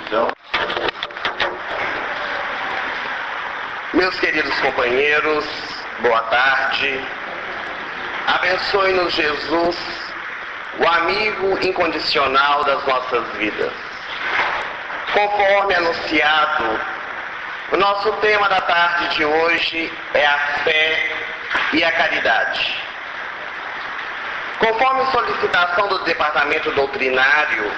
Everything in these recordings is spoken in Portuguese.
Então, meus queridos companheiros, boa tarde. Abençoe-nos, Jesus, o amigo incondicional das nossas vidas. Conforme anunciado, o nosso tema da tarde de hoje é a fé e a caridade. Conforme solicitação do Departamento Doutrinário,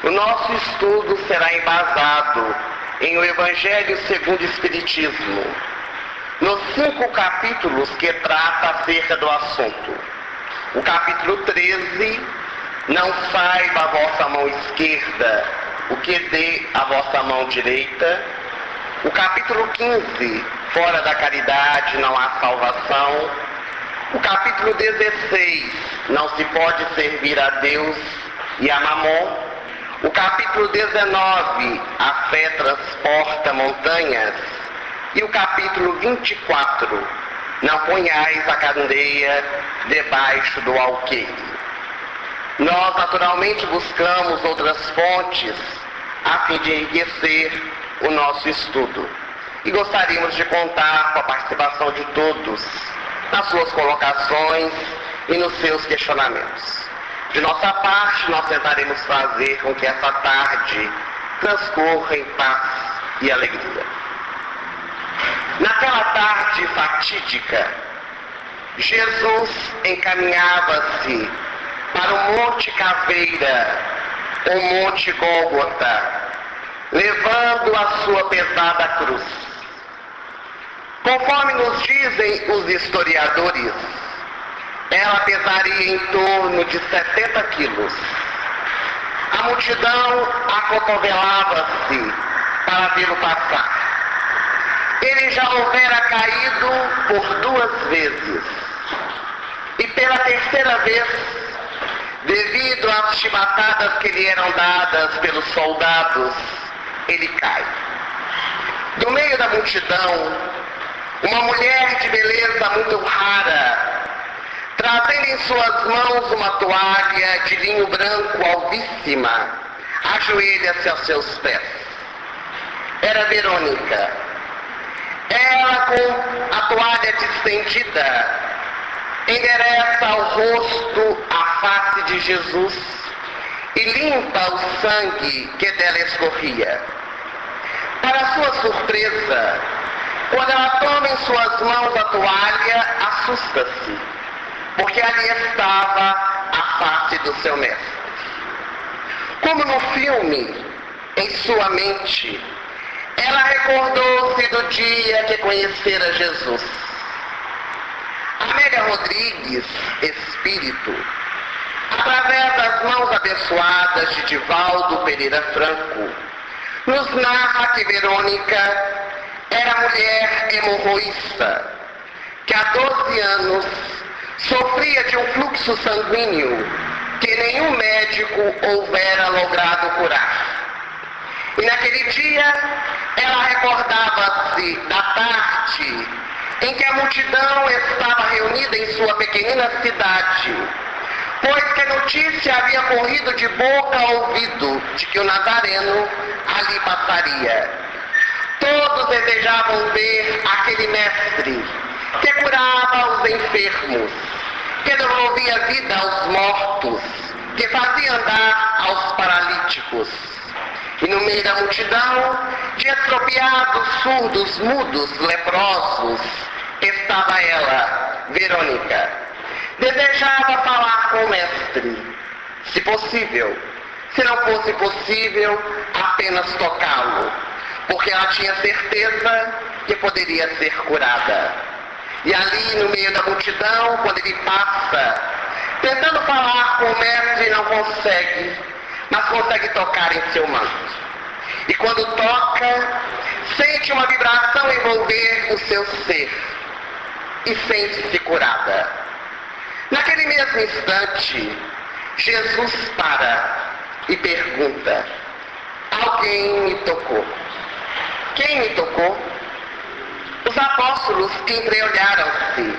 o nosso estudo será embasado em o Evangelho segundo o Espiritismo, nos 5 capítulos que trata acerca do assunto. O capítulo 13, não saiba a vossa mão esquerda o que dê a vossa mão direita. O capítulo 15, fora da caridade não há salvação. O capítulo 16, não se pode servir a Deus e a Mamon. O capítulo 19, a fé transporta montanhas. E o capítulo 24, não ponhais a candeia debaixo do alqueire. Nós naturalmente buscamos outras fontes a fim de enriquecer o nosso estudo. E gostaríamos de contar com a participação de todos nas suas colocações e nos seus questionamentos. De nossa parte, nós tentaremos fazer com que essa tarde transcorra em paz e alegria. Naquela tarde fatídica, Jesus encaminhava-se para o Monte Caveira, o Monte Gólgota, levando a sua pesada cruz. Conforme nos dizem os historiadores, ela pesaria em torno de 70 quilos. A multidão acotovelava-se para vê-lo passar. Ele já houvera caído por 2 vezes. E pela terceira vez, devido às chibatadas que lhe eram dadas pelos soldados, ele cai. Do meio da multidão, uma mulher de beleza muito rara, trazendo em suas mãos uma toalha de linho branco alvíssima, ajoelha-se aos seus pés. Era Verônica. Ela, com a toalha distendida, endereça ao rosto a face de Jesus e limpa o sangue que dela escorria. Para sua surpresa, quando ela toma em suas mãos a toalha, assusta-se, porque ali estava a face do seu mestre. Como no filme, em sua mente, ela recordou-se do dia que conhecera Jesus. Amélia Rodrigues, espírito, através das mãos abençoadas de Divaldo Pereira Franco, nos narra que Verônica era mulher hemorroísta, que há 12 anos sofria de um fluxo sanguíneo que nenhum médico houvera logrado curar. E naquele dia, ela recordava-se da tarde em que a multidão estava reunida em sua pequenina cidade, pois que a notícia havia corrido de boca a ouvido de que o Nazareno ali passaria. Todos desejavam ver aquele mestre que curava os enfermos, que devolvia vida aos mortos, que fazia andar aos paralíticos. E no meio da multidão, de estropiados, surdos, mudos, leprosos, estava ela, Verônica. Desejava falar com o mestre, se possível. Se não fosse possível, apenas tocá-lo, porque ela tinha certeza que poderia ser curada. E ali, no meio da multidão, quando ele passa, tentando falar com o mestre, não consegue, mas consegue tocar em seu manto. E quando toca, sente uma vibração envolver o seu ser e sente-se curada. Naquele mesmo instante, Jesus para e pergunta: alguém me tocou? Quem me tocou? Os apóstolos entreolharam-se.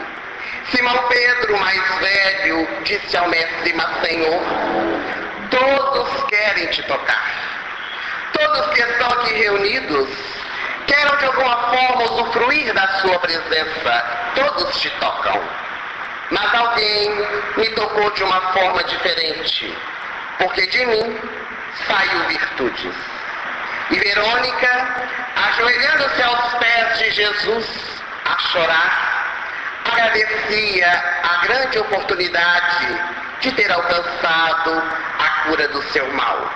Simão Pedro, mais velho, disse ao mestre: mas Senhor, todos querem te tocar. Todos aqui reunidos querem de alguma forma usufruir da sua presença. Todos te tocam. Mas alguém me tocou de uma forma diferente, porque de mim saiu virtudes. E Verônica, ajoelhando-se aos pés de Jesus, a chorar, agradecia a grande oportunidade de ter alcançado a cura do seu mal.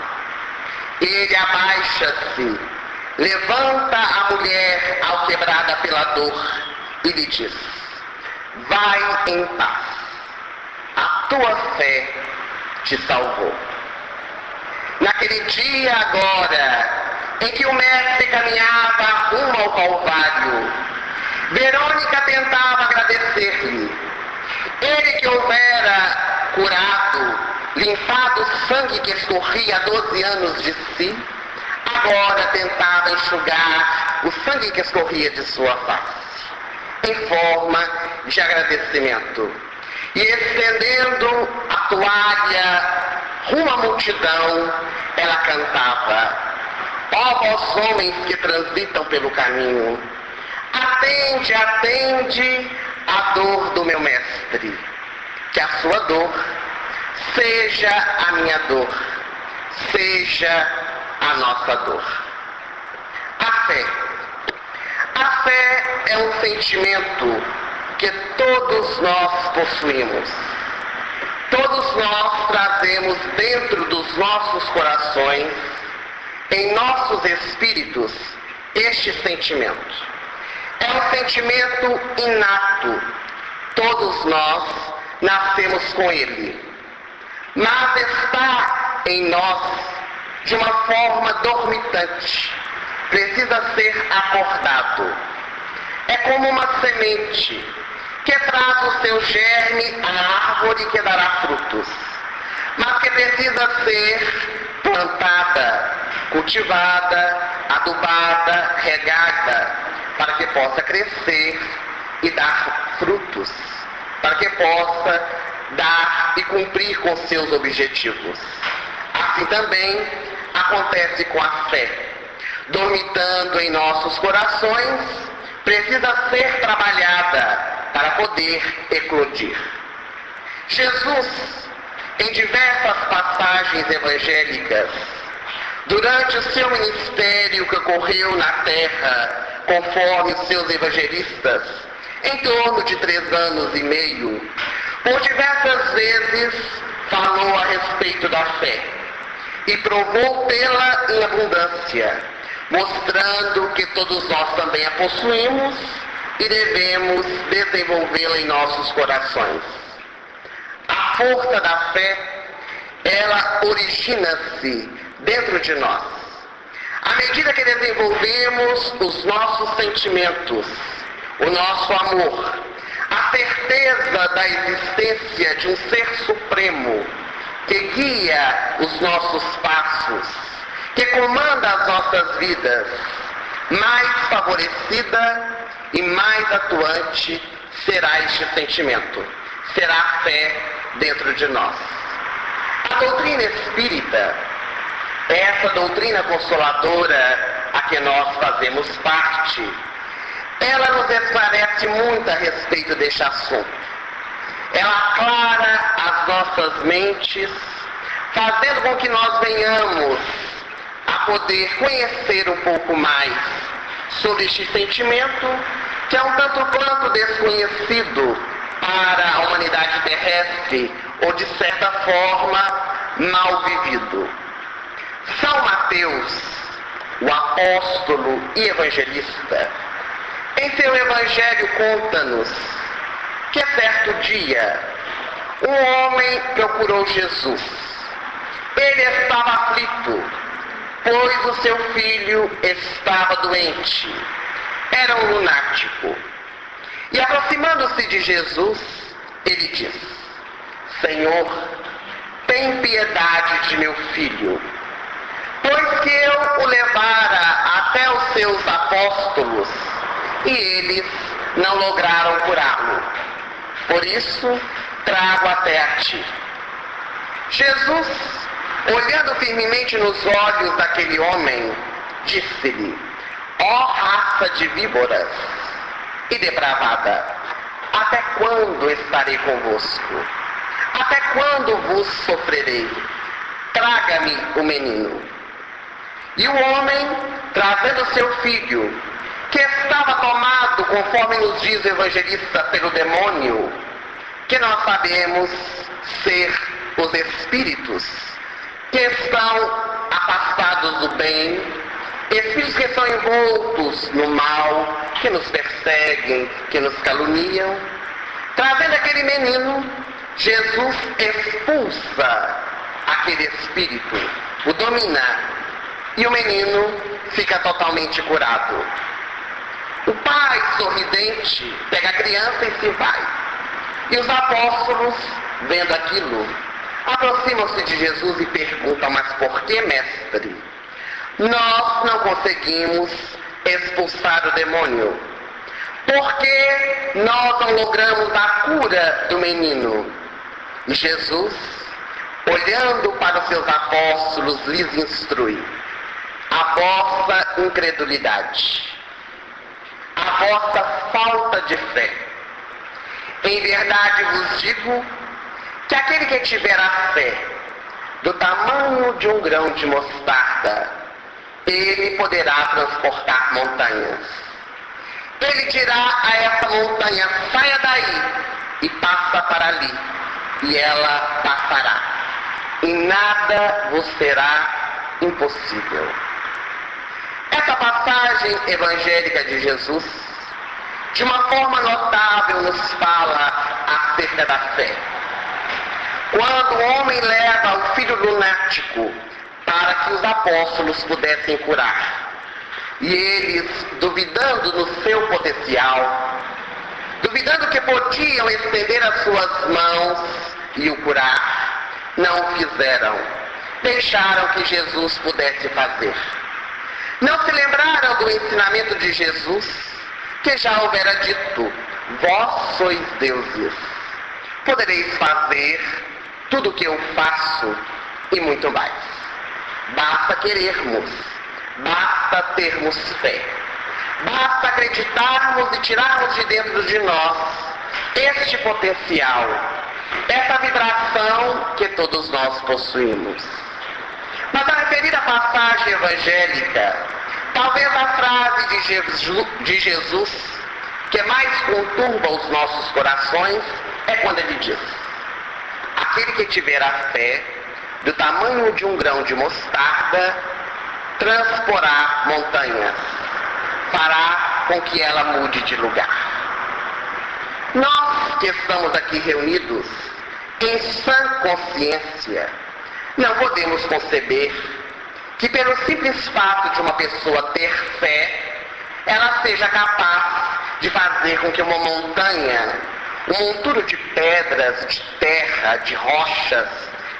Ele abaixa-se, levanta a mulher alquebrada pela dor e lhe diz: vai em paz, a tua fé te salvou. Naquele dia agora, em que o mestre caminhava rumo ao Calvário, Verônica tentava agradecer-lhe. Ele que houvera curado, limpado o sangue que escorria há 12 anos de si, agora tentava enxugar o sangue que escorria de sua face, em forma de agradecimento. E estendendo a toalha rumo à multidão, ela cantava: ó vós homens que transitam pelo caminho, atende, atende a dor do meu mestre, que a sua dor seja a minha dor, seja a nossa dor. A fé. A fé é um sentimento que todos nós possuímos. Todos nós trazemos dentro dos nossos corações, em nossos espíritos, este sentimento. É um sentimento inato. Todos nós nascemos com ele. Mas está em nós de uma forma dormitante. Precisa ser acordado. É como uma semente que traz o seu germe à árvore que dará frutos, mas que precisa ser plantada, cultivada, adubada, regada, para que possa crescer e dar frutos, para que possa dar e cumprir com seus objetivos. Assim também acontece com a fé. Dormitando em nossos corações, precisa ser trabalhada para poder eclodir. Jesus, em diversas passagens evangélicas, durante o seu ministério que ocorreu na terra, conforme os seus evangelistas, em torno de 3 anos e meio, por diversas vezes falou a respeito da fé e provou tê-la em abundância, mostrando que todos nós também a possuímos e devemos desenvolvê-la em nossos corações. A força da fé, ela origina-se dentro de nós. À medida que desenvolvemos os nossos sentimentos, o nosso amor, a certeza da existência de um ser supremo que guia os nossos passos, que comanda as nossas vidas, mais favorecida e mais atuante será este sentimento, será a fé dentro de nós. A doutrina espírita, essa doutrina consoladora a que nós fazemos parte, ela nos esclarece muito a respeito deste assunto. Ela aclara as nossas mentes, fazendo com que nós venhamos a poder conhecer um pouco mais sobre este sentimento, que é um tanto quanto desconhecido para a humanidade terrestre, ou de certa forma, mal vivido. São Mateus, o apóstolo e evangelista, em seu evangelho conta-nos que certo dia um homem procurou Jesus. Ele estava aflito, pois o seu filho estava doente. Era um lunático. E aproximando-se de Jesus, ele disse: Senhor, tem piedade de meu filho, pois que eu o levara até os seus apóstolos e eles não lograram curá-lo. Por isso, trago até a ti. Jesus, olhando firmemente nos olhos daquele homem, disse-lhe: ó raça de víboras e depravada, até quando estarei convosco? Até quando vos sofrerei? Traga-me o menino. E o homem, trazendo seu filho, que estava tomado, conforme nos diz o evangelista, pelo demônio, que nós sabemos ser os espíritos que estão afastados do bem, espíritos que são envoltos no mal, que nos perseguem, que nos caluniam. Trazendo aquele menino, Jesus expulsa aquele espírito, o domina, e o menino fica totalmente curado. O pai, sorridente, pega a criança e se vai. E os apóstolos, vendo aquilo, aproximam-se de Jesus e perguntam: mas por que, mestre, nós não conseguimos expulsar o demônio? Por que nós não logramos a cura do menino? E Jesus, olhando para os seus apóstolos, lhes instrui: a vossa incredulidade, a vossa falta de fé. Em verdade vos digo que aquele que tiver a fé do tamanho de um grão de mostarda, ele poderá transportar montanhas. Ele dirá a essa montanha: saia daí e passa para ali, e ela passará. E nada vos será impossível. Essa passagem evangélica de Jesus, de uma forma notável, nos fala acerca da fé. Quando o homem leva o filho lunático para que os apóstolos pudessem curar, e eles, duvidando do seu potencial, duvidando que podiam estender as suas mãos e o curar, não o fizeram. Deixaram que Jesus pudesse fazer. Não se lembraram do ensinamento de Jesus, que já houvera dito: vós sois deuses, podereis fazer tudo o que eu faço e muito mais. Basta querermos, basta termos fé, basta acreditarmos e tirarmos de dentro de nós este potencial, essa vibração que todos nós possuímos. Mas a referida passagem evangélica, talvez a frase de Jesus que mais conturba os nossos corações, é quando ele diz: aquele que tiver a fé do tamanho de um grão de mostarda, transporá montanhas, fará com que ela mude de lugar. Nós que estamos aqui reunidos em sã consciência, não podemos conceber que pelo simples fato de uma pessoa ter fé, ela seja capaz de fazer com que uma montanha, um monturo de pedras, de terra, de rochas,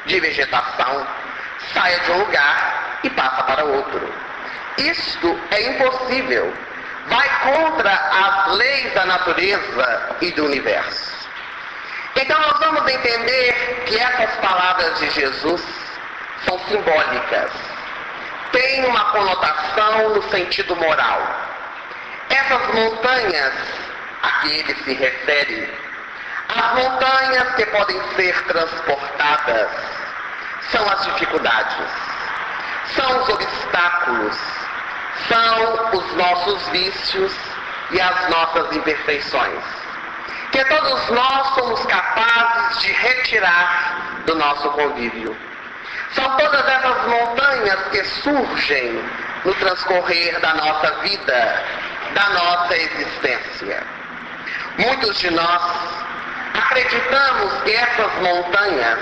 de vegetação, saia de um lugar e passa para outro. Isto é impossível. Vai contra as leis da natureza e do universo. Então nós vamos entender que essas palavras de Jesus são simbólicas. Têm uma conotação no sentido moral. Essas montanhas a que ele se refere, as montanhas que podem ser transportadas, são as dificuldades, são os obstáculos, são os nossos vícios e as nossas imperfeições, que todos nós somos capazes de retirar do nosso convívio. São todas essas montanhas que surgem no transcorrer da nossa vida, da nossa existência. Muitos de nós acreditamos que essas montanhas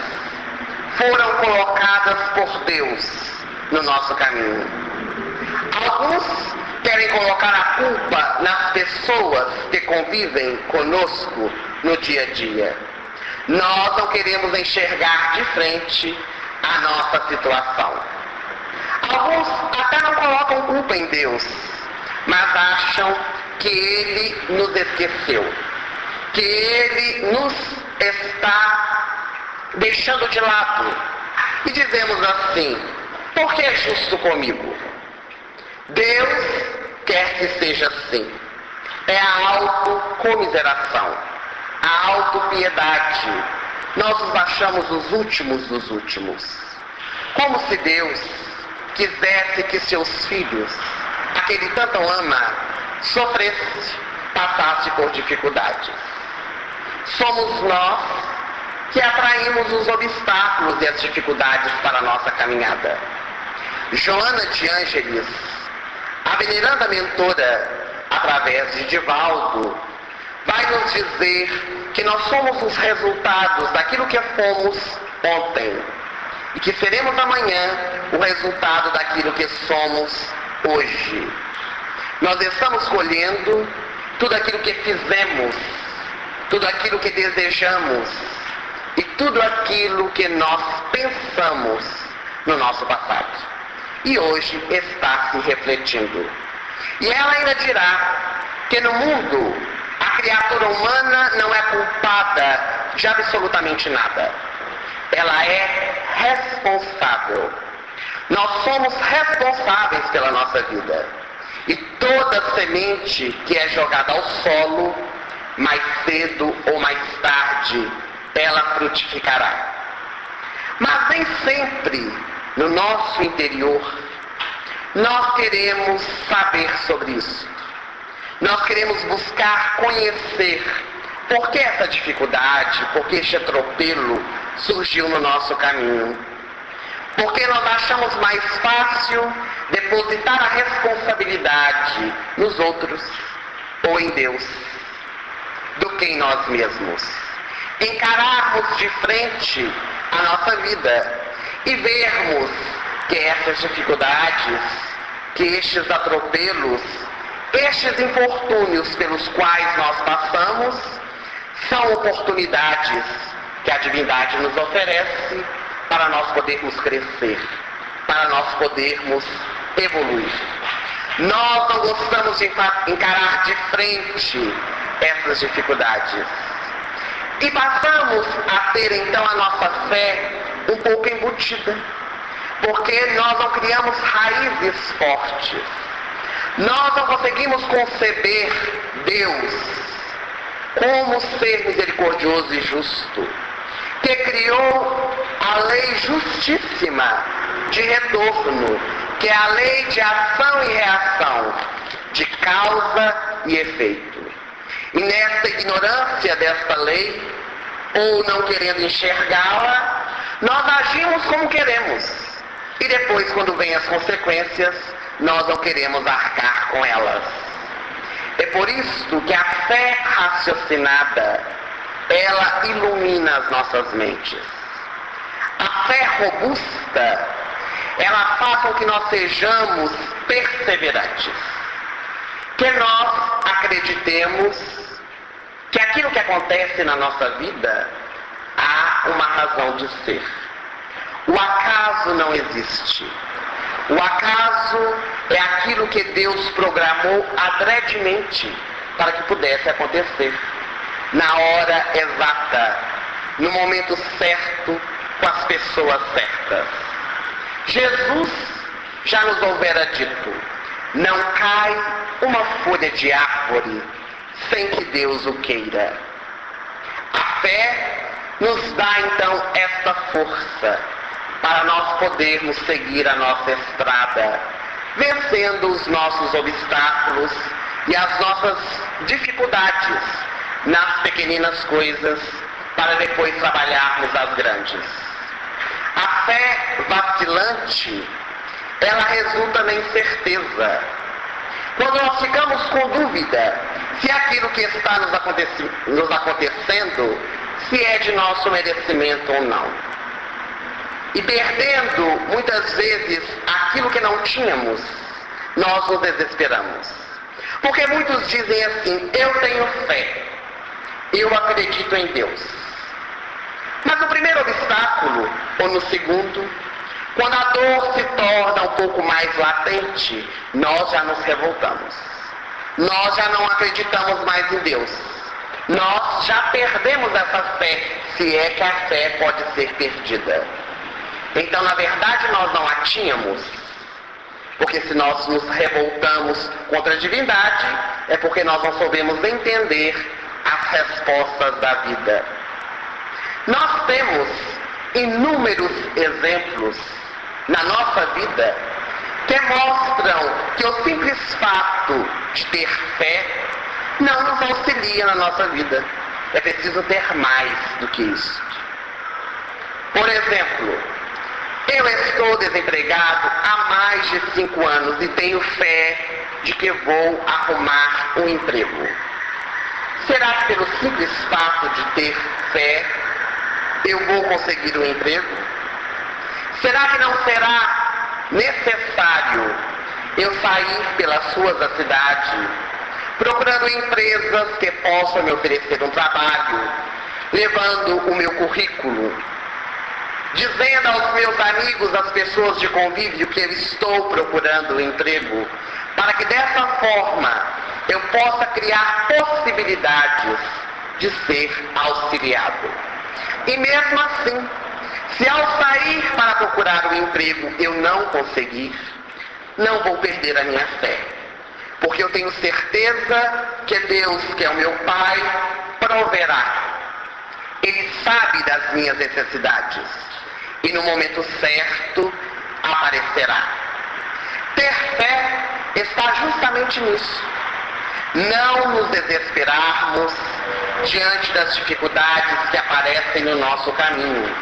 foram colocadas por Deus no nosso caminho. Alguns querem colocar a culpa nas pessoas que convivem conosco no dia a dia. Nós não queremos enxergar de frente a nossa situação. Alguns até não colocam culpa em Deus, mas acham que Ele nos esqueceu, que Ele nos está deixando de lado. E dizemos assim: por que é justo comigo? Deus quer que seja assim. É a autocomiseração, a autopiedade. Nós nos achamos os últimos dos últimos. Como se Deus quisesse que seus filhos, a que Ele tanto ama, sofresse, passasse por dificuldades. Somos nós que atraímos os obstáculos e as dificuldades para a nossa caminhada. Joana de Ângeles, a veneranda mentora, através de Divaldo, vai nos dizer que nós somos os resultados daquilo que fomos ontem e que seremos amanhã o resultado daquilo que somos hoje. Nós estamos colhendo tudo aquilo que fizemos, tudo aquilo que desejamos e tudo aquilo que nós pensamos no nosso passado. E hoje está se refletindo. E ela ainda dirá que no mundo a criatura humana não é culpada de absolutamente nada. Ela é responsável. Nós somos responsáveis pela nossa vida. E toda semente que é jogada ao solo, mais cedo ou mais tarde, ela frutificará. Mas nem sempre, no nosso interior, nós queremos saber sobre isso. Nós queremos buscar conhecer por que essa dificuldade, por que este atropelo surgiu no nosso caminho. Porque nós achamos mais fácil depositar a responsabilidade nos outros ou em Deus do que em nós mesmos. Encararmos de frente a nossa vida e vermos que essas dificuldades, que estes atropelos, estes infortúnios pelos quais nós passamos, são oportunidades que a divindade nos oferece para nós podermos crescer, para nós podermos evoluir. Nós não gostamos de encarar de frente essas dificuldades. E passamos a ter então a nossa fé um pouco embutida, porque nós não criamos raízes fortes. Nós não conseguimos conceber Deus como ser misericordioso e justo, que criou a lei justíssima de retorno, que é a lei de ação e reação, de causa e efeito. E nesta ignorância desta lei, ou não querendo enxergá-la, nós agimos como queremos. E depois, quando vêm as consequências, nós não queremos arcar com elas. É por isso que a fé raciocinada, ela ilumina as nossas mentes. A fé robusta, ela faz com que nós sejamos perseverantes. Que nós acreditemos que aquilo que acontece na nossa vida há uma razão de ser. O acaso não existe. O acaso é aquilo que Deus programou adredemente para que pudesse acontecer. Na hora exata, no momento certo, com as pessoas certas. Jesus já nos houvera dito: não cai uma folha de árvore sem que Deus o queira. A fé nos dá então esta força para nós podermos seguir a nossa estrada, vencendo os nossos obstáculos e as nossas dificuldades nas pequeninas coisas, para depois trabalharmos as grandes. A fé vacilante, ela resulta na incerteza. Quando nós ficamos com dúvida se aquilo que está nos acontecendo, se é de nosso merecimento ou não. E perdendo, muitas vezes, aquilo que não tínhamos, nós nos desesperamos. Porque muitos dizem assim: eu tenho fé, eu acredito em Deus. Mas no primeiro obstáculo, ou no segundo, quando a dor se torna um pouco mais latente, nós já nos revoltamos. Nós já não acreditamos mais em Deus. Nós já perdemos essa fé, se é que a fé pode ser perdida. Então, na verdade, nós não a tínhamos. Porque se nós nos revoltamos contra a divindade, é porque nós não soubemos entender as respostas da vida. Nós temos inúmeros exemplos na nossa vida que mostram que o simples fato de ter fé não nos auxilia na nossa vida. É preciso ter mais do que isso. Por exemplo, eu estou desempregado há mais de 5 anos e tenho fé de que vou arrumar um emprego. Será que pelo simples fato de ter fé eu vou conseguir um emprego? Será que não será necessário eu sair pelas ruas da cidade, procurando empresas que possam me oferecer um trabalho, levando o meu currículo, dizendo aos meus amigos, às pessoas de convívio, que eu estou procurando um emprego, para que dessa forma eu possa criar possibilidades de ser auxiliado. E mesmo assim, se ao sair para procurar um emprego eu não conseguir, não vou perder a minha fé. Porque eu tenho certeza que Deus, que é o meu Pai, proverá. Ele sabe das minhas necessidades. E no momento certo, aparecerá. Ter fé está justamente nisso. Não nos desesperarmos diante das dificuldades que aparecem no nosso caminho.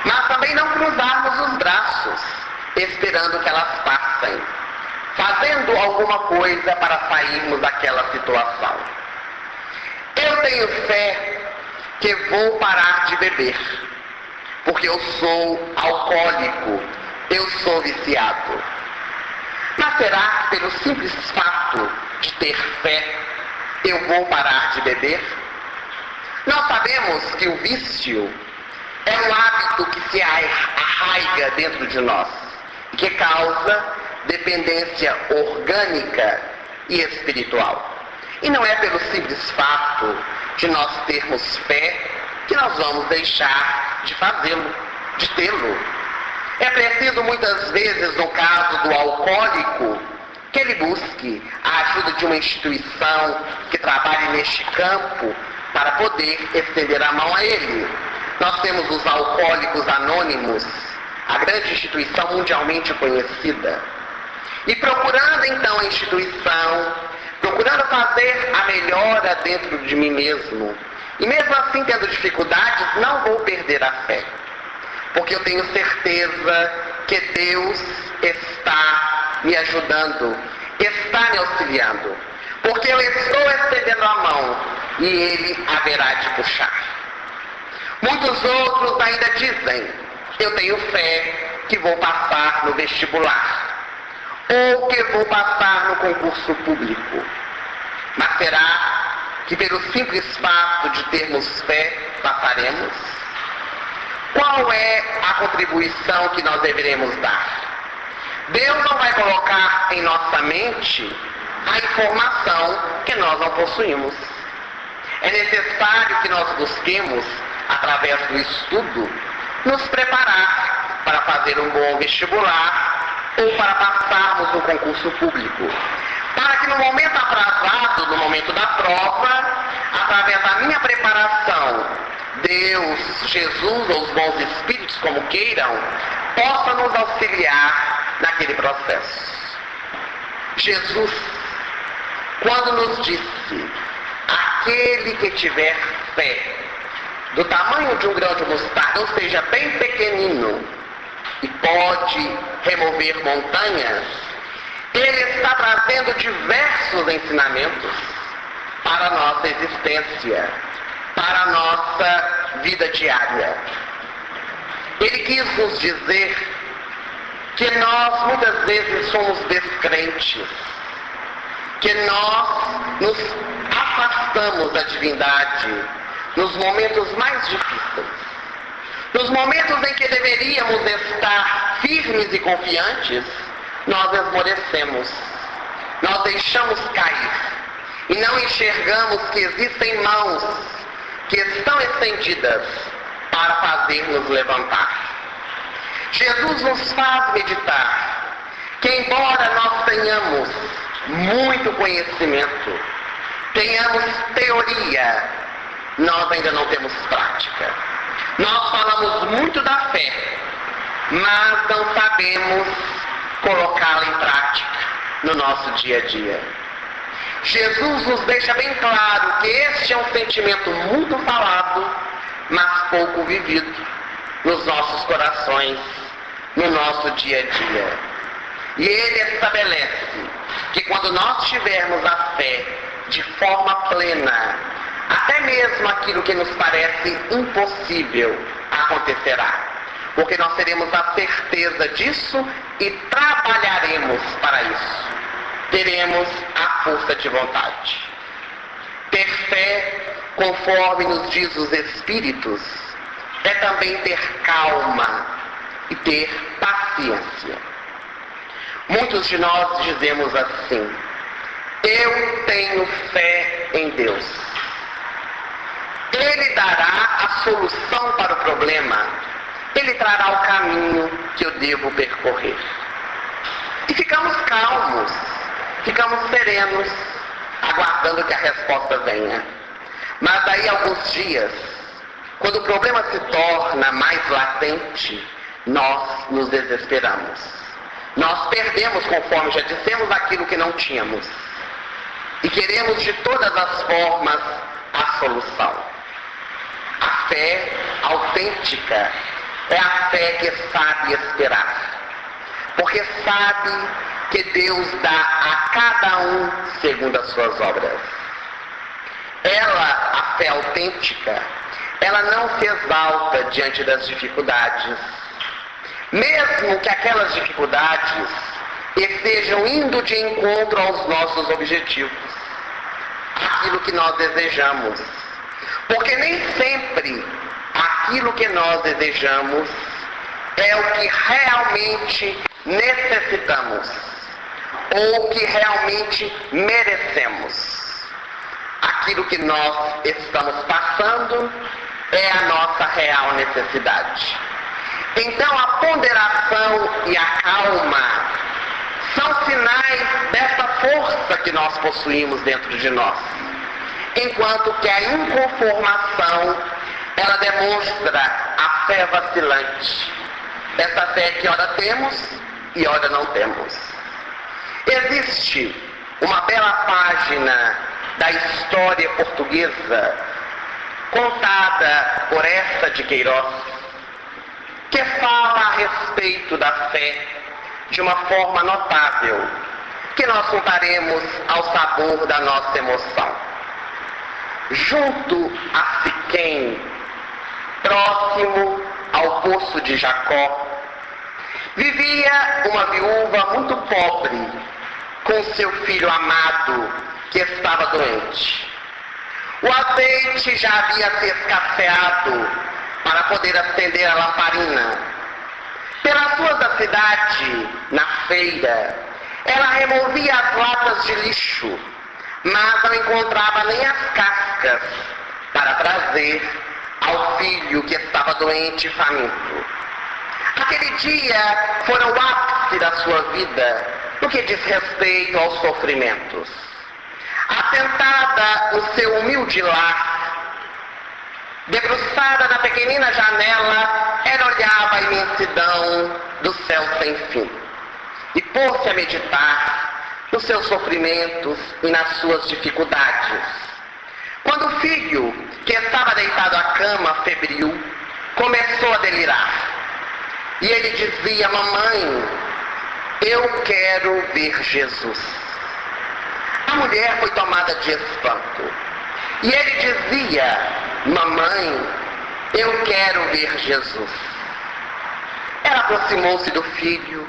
Mas também não cruzarmos os braços, esperando que elas passem, fazendo alguma coisa para sairmos daquela situação. Eu tenho fé que vou parar de beber, porque eu sou alcoólico, eu sou viciado. Mas será que pelo simples fato de ter fé eu vou parar de beber? Nós sabemos que o vício é um hábito que se arraiga dentro de nós, que causa dependência orgânica e espiritual. E não é pelo simples fato de nós termos fé que nós vamos deixar de fazê-lo, de tê-lo. É preciso muitas vezes, no caso do alcoólico, que ele busque a ajuda de uma instituição que trabalhe neste campo para poder estender a mão a ele. Nós temos os Alcoólicos Anônimos, a grande instituição mundialmente conhecida. E procurando então a instituição, procurando fazer a melhora dentro de mim mesmo, e mesmo assim tendo dificuldades, não vou perder a fé. Porque eu tenho certeza que Deus está me ajudando, está me auxiliando. Porque eu estou estendendo a mão e Ele haverá de puxar. Muitos outros ainda dizem, eu tenho fé que vou passar no vestibular, ou que vou passar no concurso público. Mas será que pelo simples fato de termos fé, passaremos? Qual é a contribuição que nós deveremos dar? Deus não vai colocar em nossa mente a informação que nós não possuímos. É necessário que nós busquemos, através do estudo, nos preparar para fazer um bom vestibular ou para passarmos no concurso público. Para que no momento atrasado, no momento da prova, através da minha preparação, Deus, Jesus ou os bons espíritos, como queiram, possa nos auxiliar naquele processo. Jesus, quando nos disse, aquele que tiver fé, do tamanho de um grão de mostarda, ou seja, bem pequenino, e pode remover montanhas, ele está trazendo diversos ensinamentos para a nossa existência, para a nossa vida diária. Ele quis nos dizer que nós muitas vezes somos descrentes, que nós nos afastamos da divindade nos momentos mais difíceis, nos momentos em que deveríamos estar firmes e confiantes, nós esmorecemos, nós deixamos cair e não enxergamos que existem mãos que estão estendidas para fazer-nos levantar. Jesus nos faz meditar que embora nós tenhamos muito conhecimento, tenhamos teoria, nós ainda não temos prática. Nós falamos muito da fé, mas não sabemos colocá-la em prática no nosso dia a dia. Jesus nos deixa bem claro que este é um sentimento muito falado, mas pouco vivido nos nossos corações, no nosso dia a dia. E ele estabelece que quando nós tivermos a fé de forma plena, até mesmo aquilo que nos parece impossível acontecerá. Porque nós teremos a certeza disso e trabalharemos para isso. Teremos a força de vontade. Ter fé, conforme nos diz os Espíritos, é também ter calma e ter paciência. Muitos de nós dizemos assim: eu tenho fé em Deus. Ele dará a solução para o problema. Ele trará o caminho que eu devo percorrer. E ficamos calmos, ficamos serenos, aguardando que a resposta venha. Mas daí a alguns dias, quando o problema se torna mais latente, nós nos desesperamos. Nós perdemos, conforme já dissemos, aquilo que não tínhamos. E queremos de todas as formas a solução. A fé autêntica é a fé que sabe esperar. Porque sabe que Deus dá a cada um segundo as suas obras. Ela, a fé autêntica, ela não se exalta diante das dificuldades. Mesmo que aquelas dificuldades estejam indo de encontro aos nossos objetivos, aquilo que nós desejamos. Porque nem sempre aquilo que nós desejamos é o que realmente necessitamos ou que realmente merecemos. Aquilo que nós estamos passando é a nossa real necessidade. Então a ponderação e a calma são sinais dessa força que nós possuímos dentro de nós. Enquanto que a inconformação, ela demonstra a fé vacilante. Essa fé que ora temos e ora não temos. Existe uma bela página da história portuguesa, contada por Eça de Queiroz, que fala a respeito da fé de uma forma notável, que nós contaremos ao sabor da nossa emoção. Junto a Siquém, próximo ao poço de Jacó, vivia uma viúva muito pobre, com seu filho amado, que estava doente. O azeite já havia se escasseado para poder acender a lamparina. Pelas ruas da cidade, na feira, ela removia as latas de lixo, mas não encontrava nem as cascas para trazer ao filho que estava doente e faminto. Aquele dia fora o ápice da sua vida no que diz respeito aos sofrimentos. Assentada no seu humilde lar, debruçada na pequenina janela, ela olhava a imensidão do céu sem fim e pôs-se a meditar nos seus sofrimentos e nas suas dificuldades. Quando o filho, que estava deitado à cama, febril, começou a delirar. E ele dizia: mamãe, eu quero ver Jesus. A mulher foi tomada de espanto. E ele dizia: mamãe, eu quero ver Jesus. Ela aproximou-se do filho,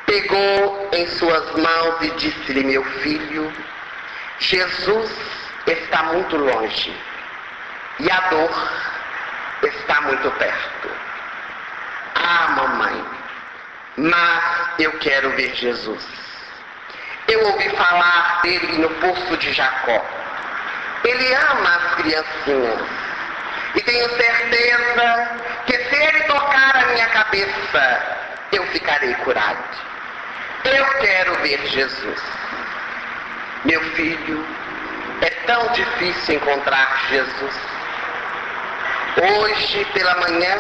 pegou em suas mãos e disse-lhe: meu filho, Jesus está muito longe e a dor está muito perto. Ah, mamãe, mas eu quero ver Jesus. Eu ouvi falar dele no poço de Jacó. Ele ama as criancinhas e tenho certeza que se ele tocar a minha cabeça, eu ficarei curado. Eu quero ver Jesus. Meu filho, é tão difícil encontrar Jesus. Hoje pela manhã,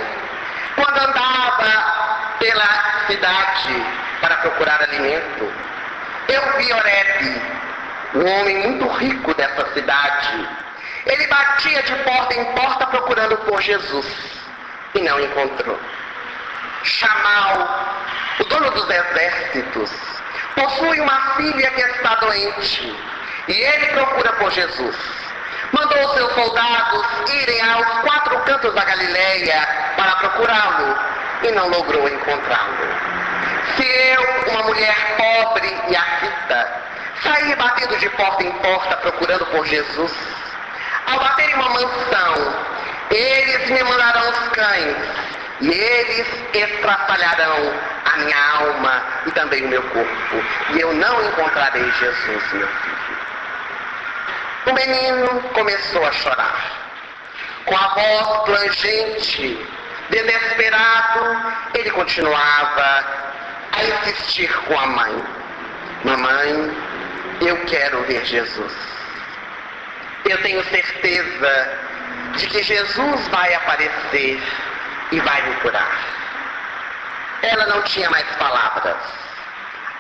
quando andava pela cidade para procurar alimento, eu vi Oreb, um homem muito rico dessa cidade. Ele batia de porta em porta procurando por Jesus e não encontrou. Shamal, o dono dos exércitos, possui uma filha que está doente e ele procura por Jesus. Mandou seus soldados irem aos 4 cantos da Galileia para procurá-lo e não logrou encontrá-lo. Se eu, uma mulher pobre e aflita, sair batendo de porta em porta procurando por Jesus, ao bater em uma mansão, eles me mandarão os cães e eles estraçalharão a minha alma e também o meu corpo, e eu não encontrarei Jesus, meu filho. O menino começou a chorar. Com a voz plangente, desesperado, ele continuava a insistir com a mãe. Mamãe, eu quero ver Jesus. Eu tenho certeza de que Jesus vai aparecer e vai me curar. Ela não tinha mais palavras.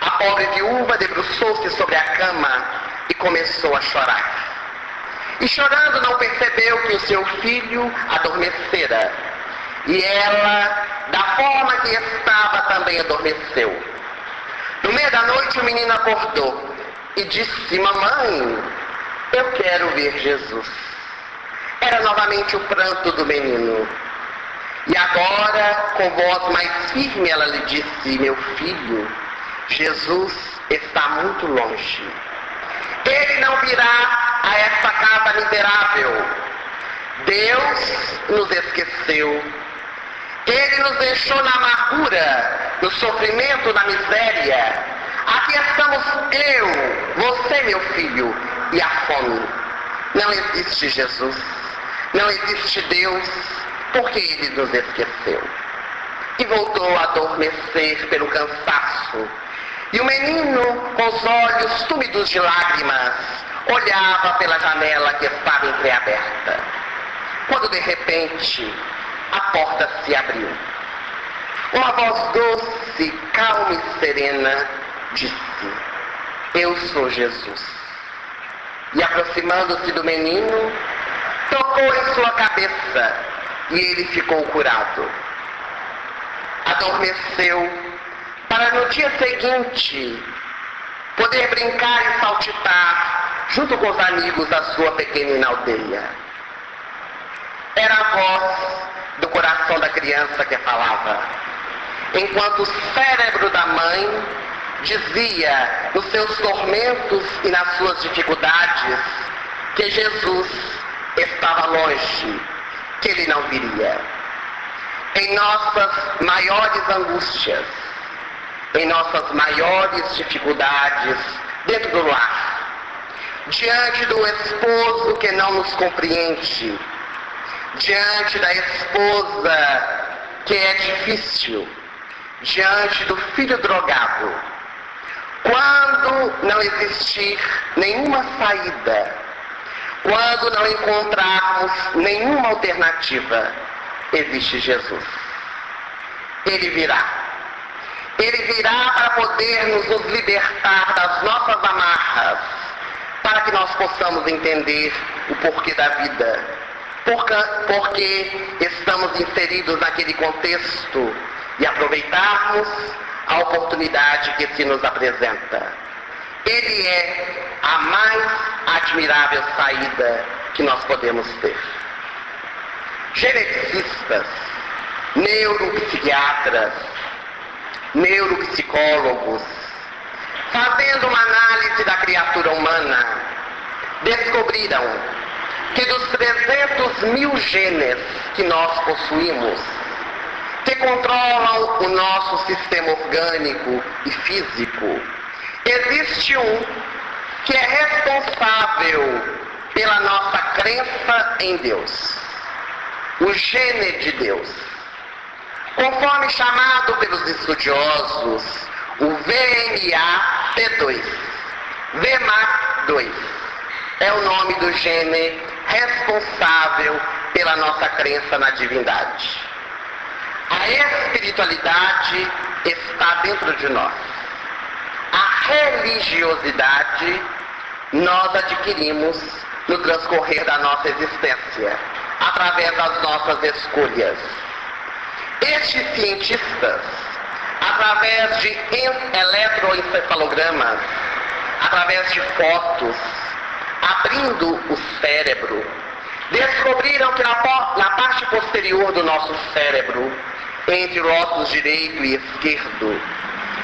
A pobre viúva debruçou-se sobre a cama e começou a chorar. E chorando não percebeu que o seu filho adormecera. E ela, da forma que estava, também adormeceu. No meio da noite o menino acordou e disse: mamãe, eu quero ver Jesus. Era novamente o pranto do menino. E agora, com voz mais firme, ela lhe disse: meu filho, Jesus está muito longe. Ele não virá a esta casa miserável. Deus nos esqueceu. Ele nos deixou na amargura, no sofrimento, na miséria. Aqui estamos eu, você, meu filho, e a fome. Não existe Jesus. Não existe Deus, porque Ele nos esqueceu. E voltou a adormecer pelo cansaço. E o menino, com os olhos túmidos de lágrimas, olhava pela janela que estava entreaberta. Quando de repente a porta se abriu. Uma voz doce, calma e serena disse: eu sou Jesus. E aproximando-se do menino, tocou em sua cabeça e ele ficou curado. Adormeceu para no dia seguinte poder brincar e saltitar junto com os amigos da sua pequenina aldeia. Era a voz do coração da criança que falava, enquanto o cérebro da mãe dizia nos seus tormentos e nas suas dificuldades que Jesus estava longe, que ele não viria. Em nossas maiores angústias, em nossas maiores dificuldades dentro do lar, diante do esposo que não nos compreende, diante da esposa que é difícil, diante do filho drogado, quando não existir nenhuma saída, quando não encontrarmos nenhuma alternativa, existe Jesus. Ele virá. Ele virá para poder nos libertar das nossas amarras, para que nós possamos entender o porquê da vida, porque estamos inseridos naquele contexto e aproveitarmos a oportunidade que se nos apresenta. Ele é a mais admirável saída que nós podemos ter. Geneticistas, neuropsiquiatras, neuropsicólogos, fazendo uma análise da criatura humana, descobriram que dos 300 mil genes que nós possuímos, que controlam o nosso sistema orgânico e físico, existe um que é responsável pela nossa crença em Deus, o gene de Deus. Conforme chamado pelos estudiosos, o VMA-P2, VMA2, é o nome do gene responsável pela nossa crença na divindade. A espiritualidade está dentro de nós. A religiosidade nós adquirimos no transcorrer da nossa existência, através das nossas escolhas. Estes cientistas, através de eletroencefalogramas, através de fotos, abrindo o cérebro, descobriram que na parte posterior do nosso cérebro, entre o lóbulo direito e esquerdo,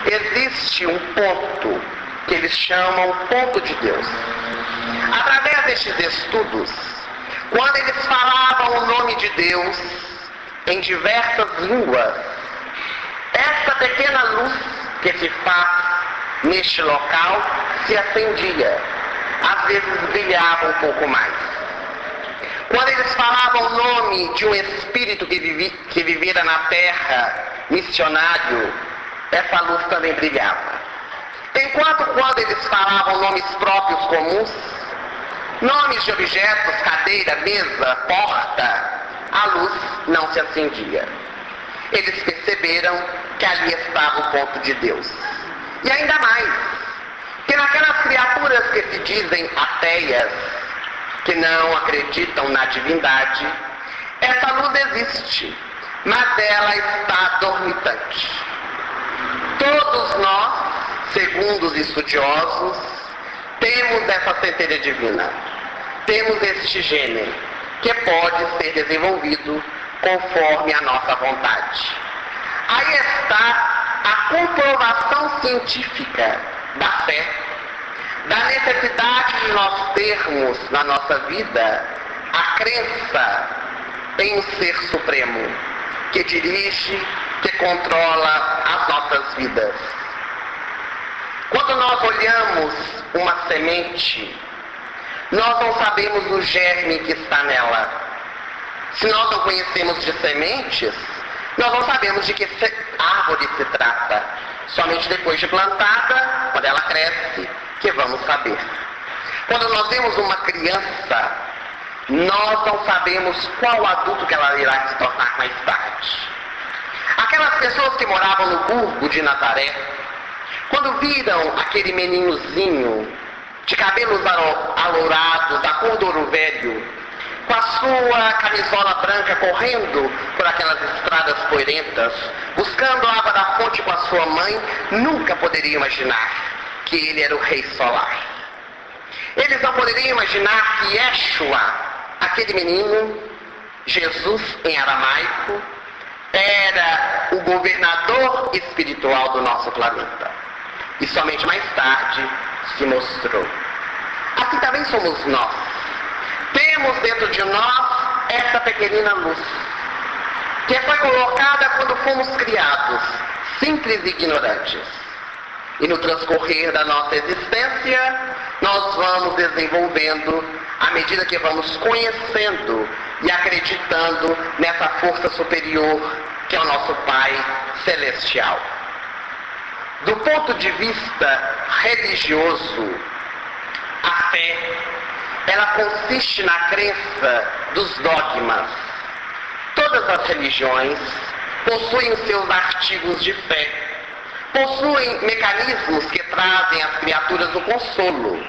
existe um ponto que eles chamam ponto de Deus. Através destes estudos, quando eles falavam o nome de Deus em diversas línguas, essa pequena luz que se faz neste local se acendia, às vezes brilhava um pouco mais. Quando eles falavam o nome de um espírito que vivera na terra, missionário, essa luz também brilhava. Enquanto quando eles falavam nomes próprios comuns, nomes de objetos, cadeira, mesa, porta, a luz não se acendia. Eles perceberam que ali estava o ponto de Deus. E ainda mais, que naquelas criaturas que se dizem ateias, que não acreditam na divindade, essa luz existe, mas ela está dormitante. Todos nós, segundo os estudiosos, temos essa centelha divina, temos este gene, que pode ser desenvolvido conforme a nossa vontade. Aí está a comprovação científica da fé, da necessidade de nós termos na nossa vida a crença em um ser supremo, que dirige, que controla as nossas vidas. Quando nós olhamos uma semente, nós não sabemos o germe que está nela. Se nós não conhecemos de sementes, nós não sabemos de que árvore se trata. Somente depois de plantada, quando ela cresce, que vamos saber. Quando nós vemos uma criança, nós não sabemos qual adulto que ela irá se tornar mais tarde. Aquelas pessoas que moravam no Burgo de Nazaré, quando viram aquele meninozinho de cabelos alourados, da cor do ouro velho, com a sua camisola branca correndo por aquelas estradas poeirentas, buscando a água da fonte com a sua mãe, nunca poderiam imaginar que ele era o Rei Solar. Eles não poderiam imaginar que Yeshua, aquele menino, Jesus em aramaico, era o governador espiritual do nosso planeta. E somente mais tarde se mostrou. Assim também somos nós. Temos dentro de nós essa pequenina luz, que foi colocada quando fomos criados, simples e ignorantes. E no transcorrer da nossa existência, nós vamos desenvolvendo, à medida que vamos conhecendo e acreditando nessa força superior que é o nosso Pai Celestial. Do ponto de vista religioso, a fé, ela consiste na crença dos dogmas. Todas as religiões possuem os seus artigos de fé, possuem mecanismos que trazem às criaturas o consolo.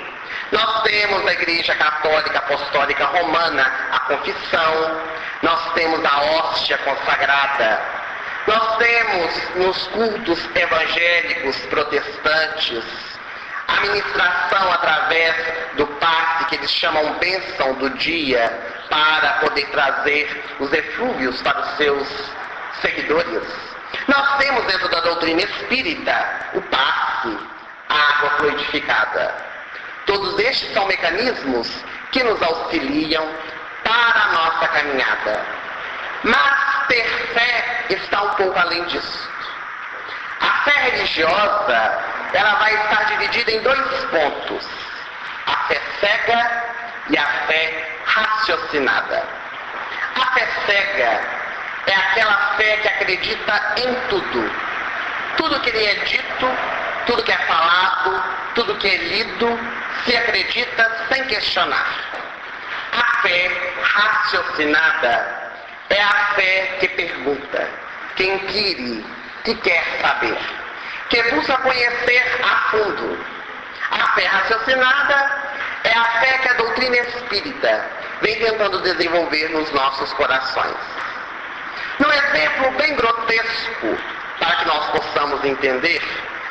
Nós temos a Igreja Católica Apostólica Romana, a confissão, nós temos a hóstia consagrada, nós temos nos cultos evangélicos protestantes a ministração através do passe que eles chamam bênção do dia, para poder trazer os eflúvios para os seus seguidores. Nós temos dentro da doutrina espírita o passe, a água fluidificada. Todos estes são mecanismos que nos auxiliam para a nossa caminhada. Mas ter fé está um pouco além disso. A fé religiosa, ela vai estar dividida em dois pontos: a fé cega e a fé raciocinada. A fé cega é aquela fé que acredita em tudo. Tudo que lhe é dito, tudo que é falado, tudo que é lido, se acredita sem questionar. A fé raciocinada é a fé que pergunta, que inquire, que quer saber, que busca conhecer a fundo. A fé raciocinada é a fé que a doutrina espírita vem tentando desenvolver nos nossos corações. Num exemplo bem grotesco, para que nós possamos entender,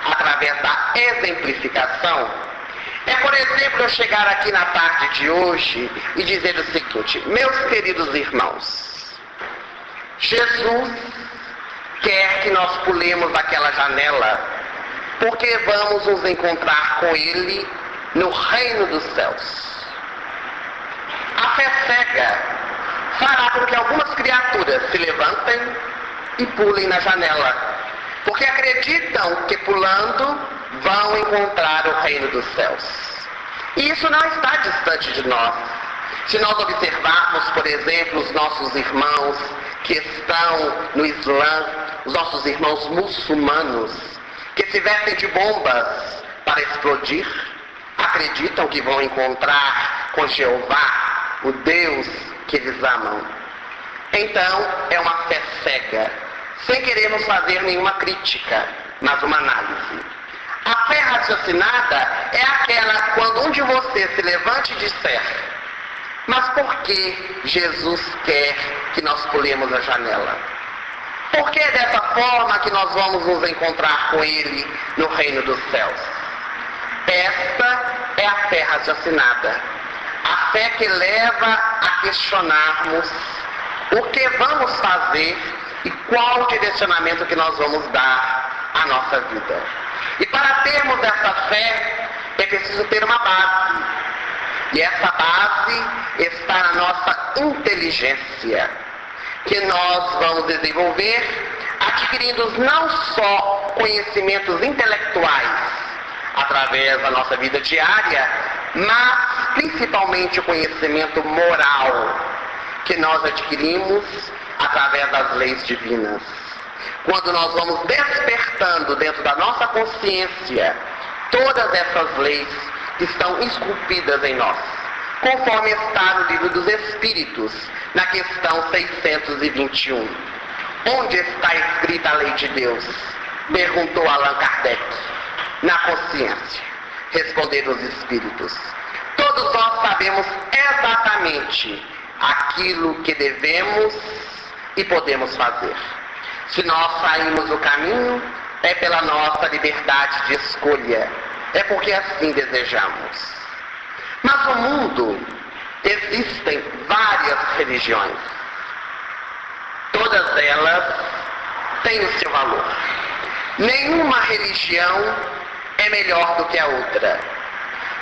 através da exemplificação, é, por exemplo, eu chegar aqui na tarde de hoje e dizer o seguinte: meus queridos irmãos, Jesus quer que nós pulemos daquela janela, porque vamos nos encontrar com Ele no reino dos céus. A fé cega fará com que algumas criaturas se levantem e pulem na janela, porque acreditam que pulando vão encontrar o reino dos céus. E isso não está distante de nós. Se nós observarmos, por exemplo, os nossos irmãos que estão no Islã, os nossos irmãos muçulmanos, que se vestem de bombas para explodir, acreditam que vão encontrar com Jeová, o Deus que eles amam. Então, é uma fé cega, sem querermos fazer nenhuma crítica, mas uma análise. A fé raciocinada é aquela quando um de vocês se levante e disser: mas por que Jesus quer que nós pulemos a janela? Por que é dessa forma que nós vamos nos encontrar com Ele no reino dos céus? Esta é a fé raciocinada. A fé que leva a questionarmos o que vamos fazer e qual o direcionamento que nós vamos dar à nossa vida. E para termos essa fé, é preciso ter uma base. E essa base está na nossa inteligência, que nós vamos desenvolver adquirindo não só conhecimentos intelectuais através da nossa vida diária, mas principalmente o conhecimento moral que nós adquirimos através das leis divinas. Quando nós vamos despertando dentro da nossa consciência todas essas leis que estão esculpidas em nós, conforme está no Livro dos Espíritos, na questão 621. Onde está escrita a lei de Deus? Perguntou Allan Kardec. Na consciência. Responderam os Espíritos. Todos nós sabemos exatamente aquilo que devemos e podemos fazer. Se nós saímos do caminho, é pela nossa liberdade de escolha. É porque assim desejamos. Mas no mundo existem várias religiões. Todas elas têm o seu valor. Nenhuma religião é melhor do que a outra.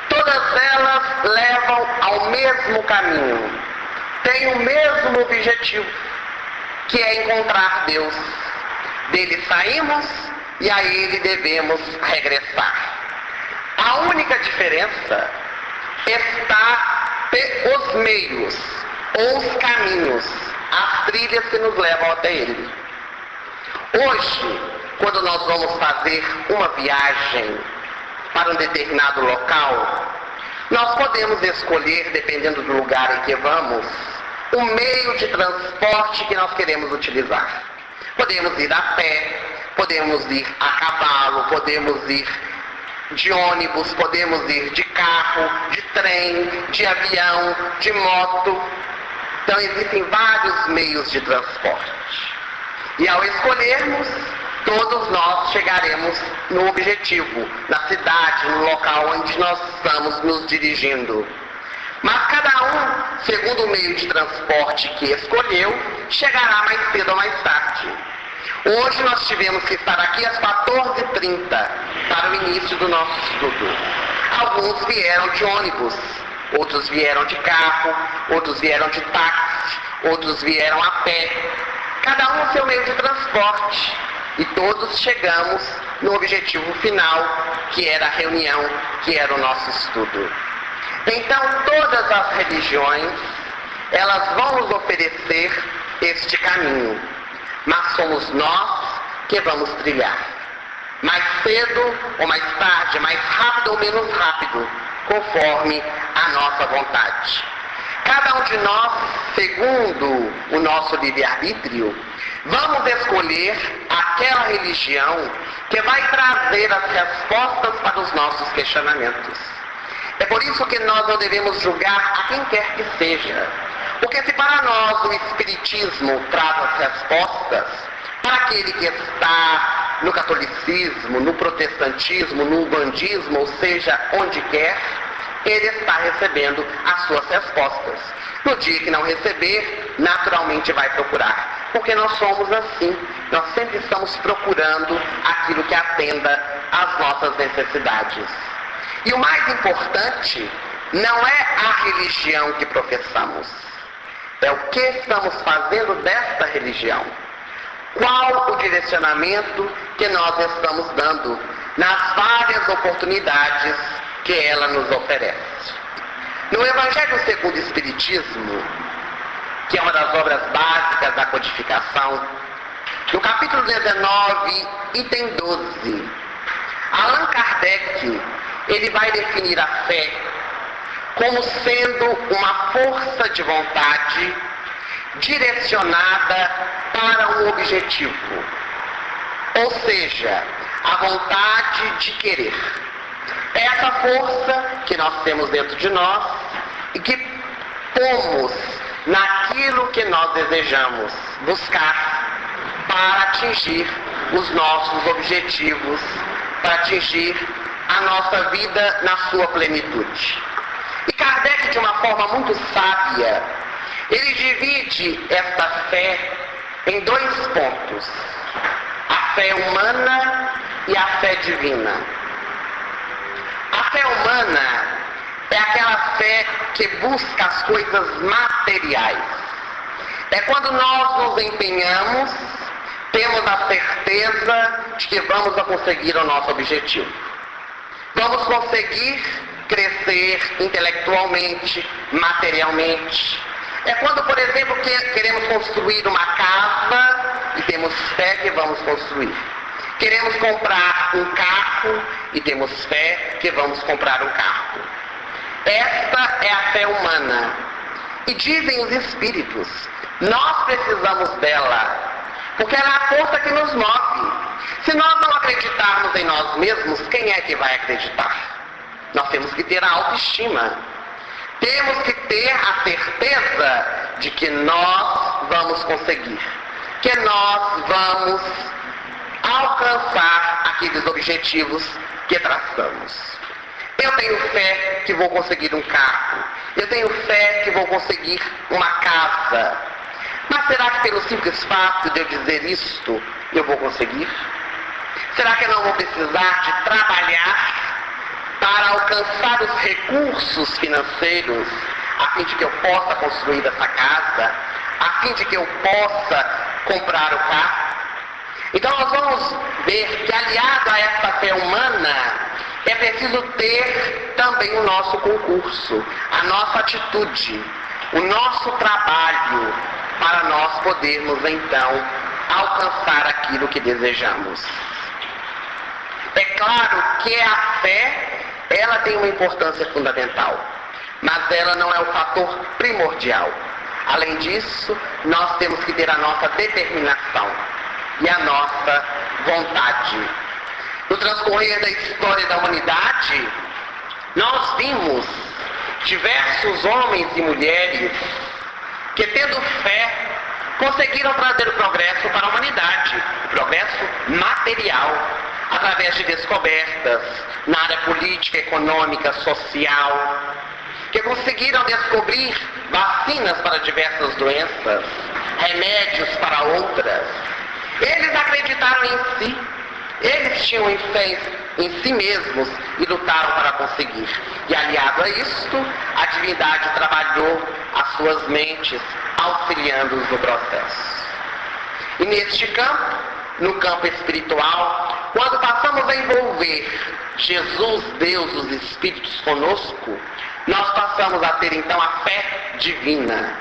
Todas elas levam ao mesmo caminho. Têm o mesmo objetivo, que é encontrar Deus. Dele saímos e a Ele devemos regressar. A única diferença está os meios, ou os caminhos, as trilhas que nos levam até Ele. Hoje, quando nós vamos fazer uma viagem para um determinado local, nós podemos escolher, dependendo do lugar em que vamos, o meio de transporte que nós queremos utilizar. Podemos ir a pé, podemos ir a cavalo, podemos ir de ônibus, podemos ir de carro, de trem, de avião, de moto. Então existem vários meios de transporte. E ao escolhermos, todos nós chegaremos no objetivo, na cidade, no local onde nós estamos nos dirigindo. Mas cada um, segundo o meio de transporte que escolheu, chegará mais cedo ou mais tarde. Hoje nós tivemos que estar aqui às 14h30 para o início do nosso estudo. Alguns vieram de ônibus, outros vieram de carro, outros vieram de táxi, outros vieram a pé. Cada um o seu meio de transporte. E todos chegamos no objetivo final, que era a reunião, que era o nosso estudo. Então, todas as religiões, elas vão nos oferecer este caminho, mas somos nós que vamos trilhar. mais cedo ou mais tarde, mais rápido ou menos rápido, conforme a nossa vontade. Cada um de nós, segundo o nosso livre-arbítrio, vamos escolher aquela religião que vai trazer as respostas para os nossos questionamentos. É por isso que nós não devemos julgar a quem quer que seja. Porque se para nós o Espiritismo traz as respostas, para aquele que está no catolicismo, no protestantismo, no umbandismo, ou seja, onde quer, ele está recebendo as suas respostas. No dia que não receber, naturalmente vai procurar. Porque nós somos assim. Nós sempre estamos procurando aquilo que atenda às nossas necessidades. E o mais importante não é a religião que professamos. É o que estamos fazendo desta religião. Qual o direcionamento que nós estamos dando nas várias oportunidades que ela nos oferece. No Evangelho segundo o Espiritismo, que é uma das obras básicas da codificação, no capítulo 19, item 12, Allan Kardec, ele vai definir a fé como sendo uma força de vontade direcionada para um objetivo. Ou seja, a vontade de querer. É essa força que nós temos dentro de nós e que pomos naquilo que nós desejamos buscar para atingir os nossos objetivos, para atingir a nossa vida na sua plenitude. E Kardec, de uma forma muito sábia, ele divide esta fé em dois pontos: a fé humana e a fé divina. A fé humana é aquela fé que busca as coisas materiais. É quando nós nos empenhamos, temos a certeza de que vamos conseguir o nosso objetivo. Vamos conseguir crescer intelectualmente, materialmente. É quando, por exemplo, queremos construir uma casa e temos fé que vamos construir. Queremos comprar um carro e temos fé que vamos comprar um carro. Esta é a fé humana. E dizem os espíritos, nós precisamos dela, porque ela é a força que nos move. Se nós não acreditarmos em nós mesmos, quem é que vai acreditar? Nós temos que ter a autoestima. Temos que ter a certeza de que nós vamos conseguir, que nós vamos alcançar aqueles objetivos que traçamos. Eu tenho fé que vou conseguir um carro. Eu tenho fé que vou conseguir uma casa. Mas será que pelo simples fato de eu dizer isto, eu vou conseguir? Será que eu não vou precisar de trabalhar para alcançar os recursos financeiros a fim de que eu possa construir essa casa, a fim de que eu possa comprar o carro? Então nós vamos ver que, aliado a essa fé humana, é preciso ter também o nosso concurso, a nossa atitude, o nosso trabalho, para nós podermos então alcançar aquilo que desejamos. É claro que a fé, ela tem uma importância fundamental, mas ela não é o fator primordial. Além disso, nós temos que ter a nossa determinação e a nossa vontade. No transcorrer da história da humanidade, nós vimos diversos homens e mulheres que, tendo fé, conseguiram trazer o progresso para a humanidade, o progresso material, através de descobertas na área política, econômica, social, que conseguiram descobrir vacinas para diversas doenças, remédios para outras. Eles acreditaram em si, eles tinham fé em si mesmos e lutaram para conseguir. E aliado a isto, a divindade trabalhou as suas mentes, auxiliando-os no processo. E neste campo, no campo espiritual, quando passamos a envolver Jesus, Deus, os Espíritos conosco, nós passamos a ter então a fé divina,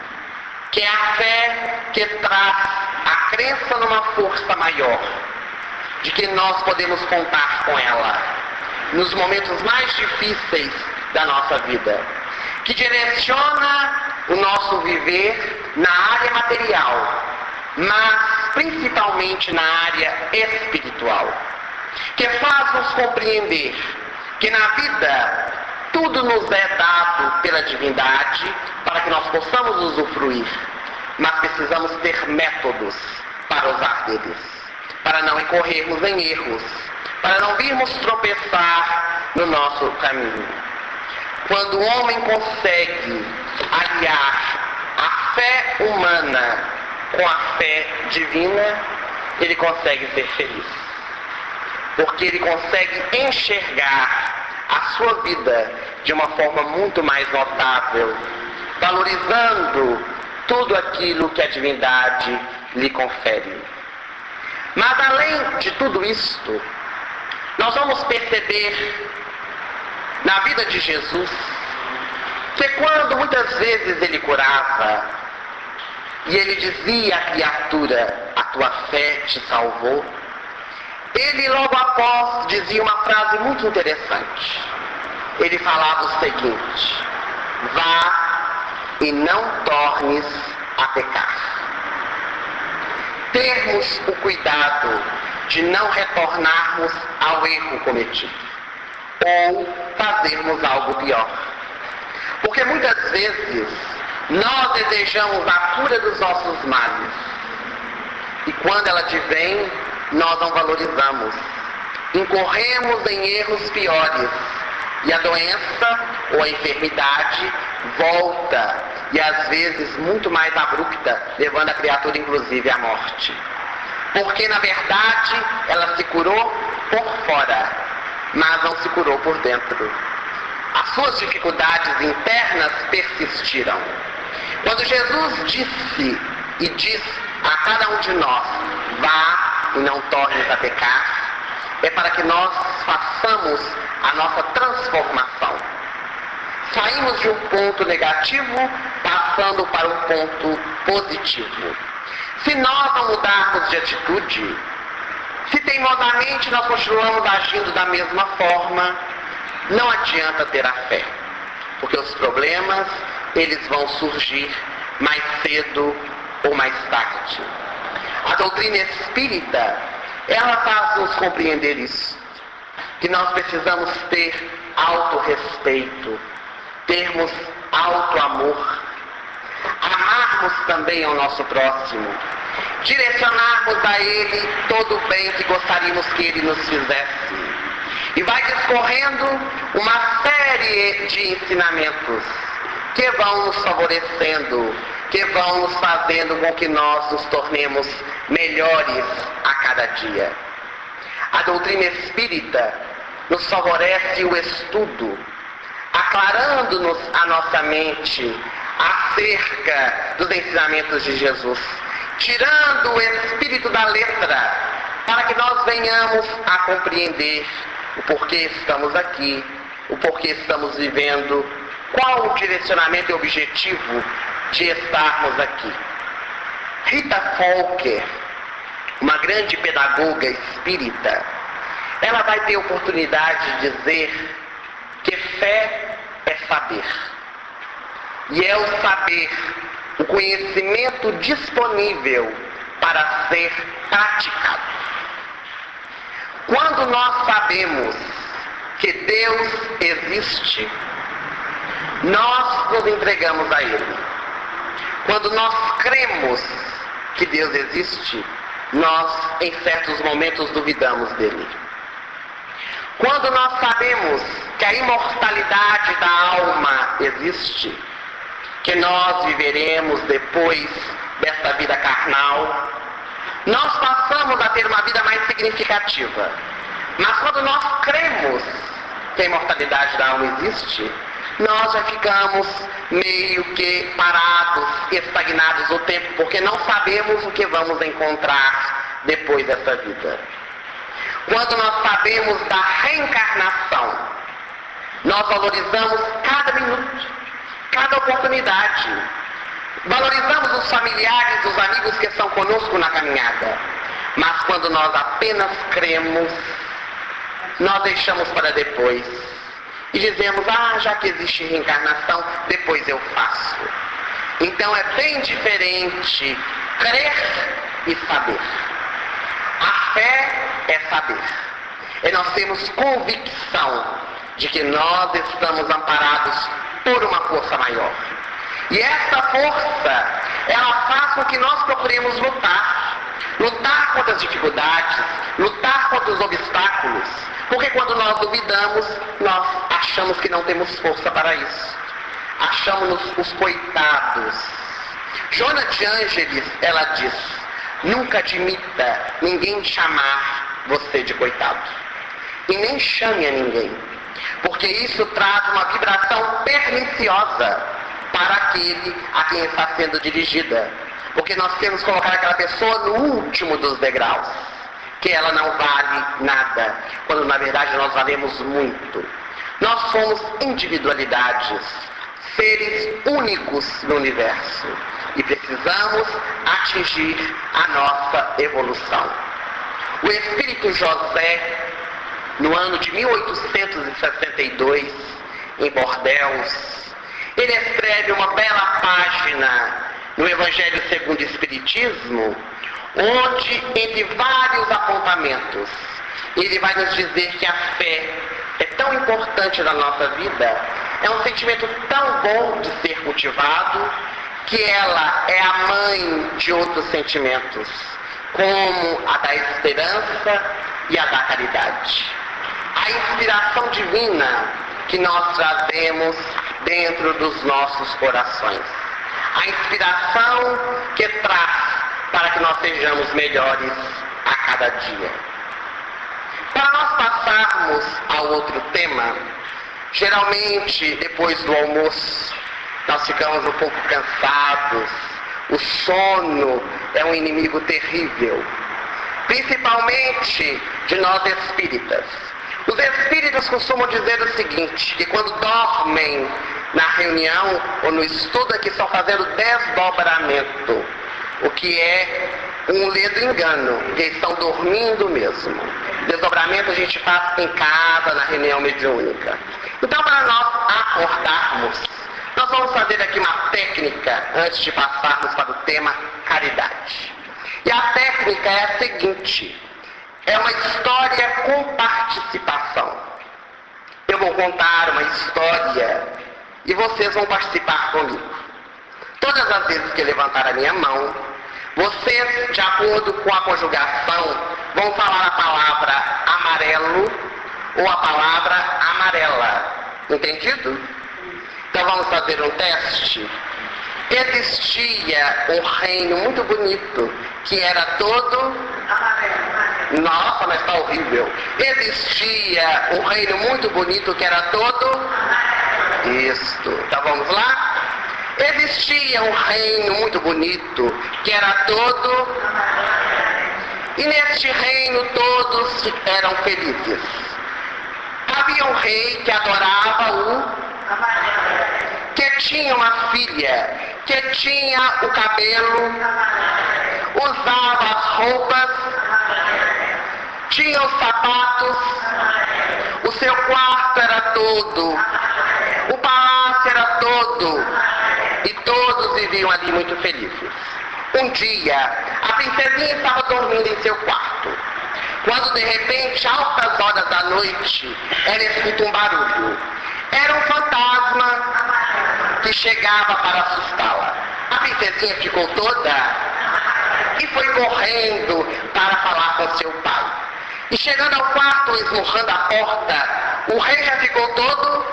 que é a fé que traz a crença numa força maior, de que nós podemos contar com ela nos momentos mais difíceis da nossa vida, que direciona o nosso viver na área material, mas principalmente na área espiritual, que faz-nos compreender que na vida tudo nos é dado pela divindade para que nós possamos usufruir, mas precisamos ter métodos para usar deles, para não incorrermos em erros, para não virmos tropeçar no nosso caminho. Quando o homem consegue aliar a fé humana com a fé divina, ele consegue ser feliz, porque ele consegue enxergar a sua vida de uma forma muito mais notável, valorizando tudo aquilo que a divindade lhe confere. Mas além de tudo isto, nós vamos perceber na vida de Jesus que quando muitas vezes ele curava e ele dizia à criatura: a tua fé te salvou, ele logo após dizia uma frase muito interessante. Ele falava o seguinte: vá e não tornes a pecar. Termos o cuidado de não retornarmos ao erro cometido ou fazermos algo pior. Porque muitas vezes nós desejamos a cura dos nossos males e quando ela advém, nós não valorizamos. Incorremos em erros piores e a doença ou a enfermidade volta e às vezes muito mais abrupta, levando a criatura inclusive à morte. Porque na verdade ela se curou por fora, mas não se curou por dentro. As suas dificuldades internas persistiram. Quando Jesus disse e diz a cada um de nós: vá e não tornes a pecar, é para que nós façamos a nossa transformação. Saímos de um ponto negativo, passando para um ponto positivo. Se nós não mudarmos de atitude, se teimosamente nós continuamos agindo da mesma forma, não adianta ter a fé, porque os problemas, eles vão surgir mais cedo ou mais tarde. A doutrina espírita, ela faz-nos compreender isso, que nós precisamos ter autorrespeito, termos auto-amor, amarmos também ao nosso próximo, direcionarmos a ele todo o bem que gostaríamos que ele nos fizesse. E vai discorrendo uma série de ensinamentos que vão nos favorecendo, que vão nos fazendo com que nós nos tornemos melhores a cada dia. A doutrina espírita nos favorece o estudo, aclarando-nos a nossa mente acerca dos ensinamentos de Jesus, tirando o espírito da letra, para que nós venhamos a compreender o porquê estamos aqui, o porquê estamos vivendo, qual o direcionamento e objetivo de estarmos aqui. Rita Folker, uma grande pedagoga espírita, ela vai ter oportunidade de dizer que fé é saber. E é o saber, o conhecimento disponível para ser praticado. Quando nós sabemos que Deus existe, nós nos entregamos a Ele. Quando nós cremos que Deus existe, nós em certos momentos duvidamos dele. Quando nós sabemos que a imortalidade da alma existe, que nós viveremos depois desta vida carnal, nós passamos a ter uma vida mais significativa. Mas quando nós cremos que a imortalidade da alma existe, nós já ficamos meio que parados, estagnados no tempo, porque não sabemos o que vamos encontrar depois dessa vida. Quando nós sabemos da reencarnação, nós valorizamos cada minuto, cada oportunidade. Valorizamos os familiares, os amigos que estão conosco na caminhada. Mas quando nós apenas cremos, nós deixamos para depois. E dizemos, já que existe reencarnação, depois eu faço. Então é bem diferente crer e saber. A fé é saber. E nós temos convicção de que nós estamos amparados por uma força maior. E essa força, ela faz com que nós procuremos lutar. Lutar contra as dificuldades, lutar contra os obstáculos. Porque quando nós duvidamos, nós achamos que não temos força para isso. Achamos-nos os coitados. Joana de Ângeles, ela diz, nunca admita ninguém chamar você de coitado. E nem chame a ninguém. Porque isso traz uma vibração perniciosa para aquele a quem está sendo dirigida. Porque nós temos que colocar aquela pessoa no último dos degraus. Que ela não vale nada. Quando na verdade nós valemos muito. Nós somos individualidades. Seres únicos no universo. E precisamos atingir a nossa evolução. O Espírito José, no ano de 1862, em Bordeaux, ele escreve uma bela página no Evangelho segundo o Espiritismo, onde, entre vários apontamentos, ele vai nos dizer que a fé é tão importante na nossa vida, é um sentimento tão bom de ser cultivado, que ela é a mãe de outros sentimentos, como a da esperança e a da caridade. A inspiração divina que nós trazemos dentro dos nossos corações. A inspiração que traz para que nós sejamos melhores a cada dia. Para nós passarmos ao outro tema, geralmente depois do almoço nós ficamos um pouco cansados, o sono é um inimigo terrível, principalmente de nós espíritas. Os espíritas costumam dizer o seguinte, que quando dormem na reunião ou no estudo aqui estão fazendo desdobramento, o que é um ledo engano, que estão dormindo mesmo. Desdobramento a gente faz em casa, na reunião mediúnica. Então, para nós acordarmos, nós vamos fazer aqui uma técnica antes de passarmos para o tema caridade. E a técnica é a seguinte, é uma história com participação. Eu vou contar uma história e vocês vão participar comigo. Todas as vezes que eu levantar a minha mão, vocês, de acordo com a conjugação, vão falar a palavra amarelo ou a palavra amarela. Entendido? Então vamos fazer um teste. Existia um reino muito bonito, que era todo... Nossa, mas está horrível. Existia um reino muito bonito, que era todo... Isto. Então vamos lá? Existia um reino muito bonito, que era todo... E neste reino todos eram felizes. Havia um rei que adorava o... que tinha uma filha, que tinha o cabelo, usava as roupas, tinha os sapatos, o seu quarto era todo, o palácio era todo, e todos viviam ali muito felizes. Um dia, a princesinha estava dormindo em seu quarto, quando de repente, altas horas da noite, ela escuta um barulho. Era um fantasma que chegava para assustá-la. A princesinha ficou toda e foi correndo para falar com seu pai. E chegando ao quarto, esmurrando a porta, o rei já ficou todo.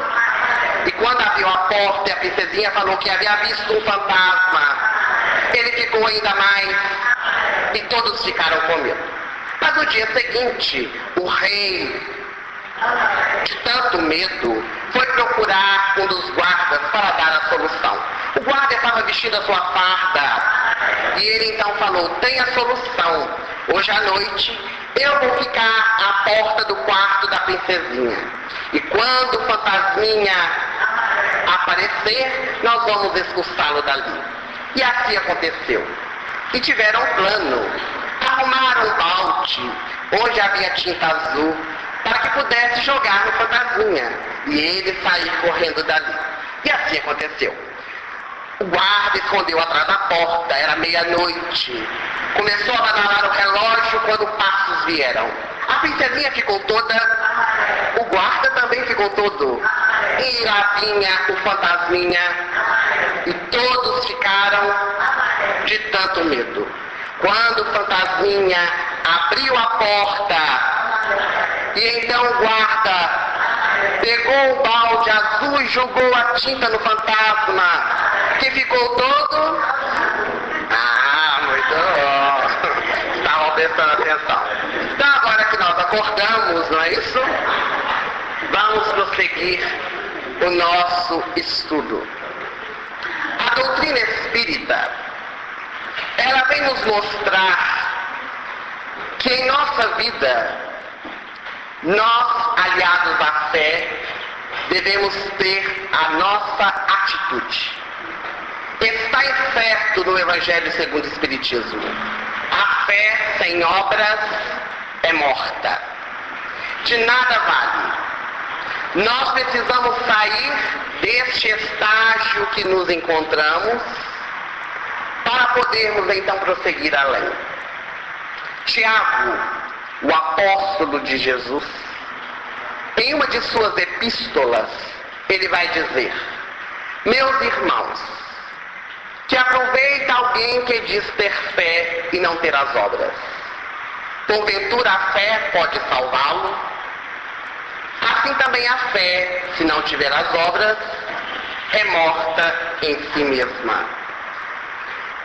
E quando abriu a porta e a princesinha falou que havia visto um fantasma, ele ficou ainda mais e todos ficaram com medo. Mas no dia seguinte, o rei, de tanto medo, foi procurar um dos guardas para dar a solução. O guarda estava vestindo a sua farda e ele então falou: tem a solução. Hoje à noite eu vou ficar à porta do quarto da princesinha. E quando o fantasminha aparecer, nós vamos expulsá-lo dali. E assim aconteceu. E tiveram um plano. arrumaram um balde onde havia tinta azul para que pudesse jogar no fantasminha e ele sair correndo dali. E assim aconteceu. O guarda escondeu atrás da porta, era meia-noite. Começou a badalar o relógio quando passos vieram. A princesinha ficou toda, o guarda também ficou todo. E lá vinha o fantasminha e todos ficaram de tanto medo. Quando o fantasminha abriu a porta e então o guarda pegou o balde azul e jogou a tinta no fantasma, que ficou todo... Ah, muito bom. Estavam prestando atenção. Então agora que nós acordamos, não é isso? Vamos prosseguir o nosso estudo. A doutrina espírita, ela vem nos mostrar que em nossa vida, nós, aliados à fé, devemos ter a nossa atitude. Está incerto no Evangelho segundo o Espiritismo: a fé sem obras é morta. De nada vale. Nós precisamos sair deste estágio que nos encontramos para podermos então prosseguir além. Tiago, o apóstolo de Jesus, em uma de suas epístolas, ele vai dizer: meus irmãos, que aproveita alguém que diz ter fé e não ter as obras. Porventura a fé pode salvá-lo? Assim também a fé, se não tiver as obras, é morta em si mesma.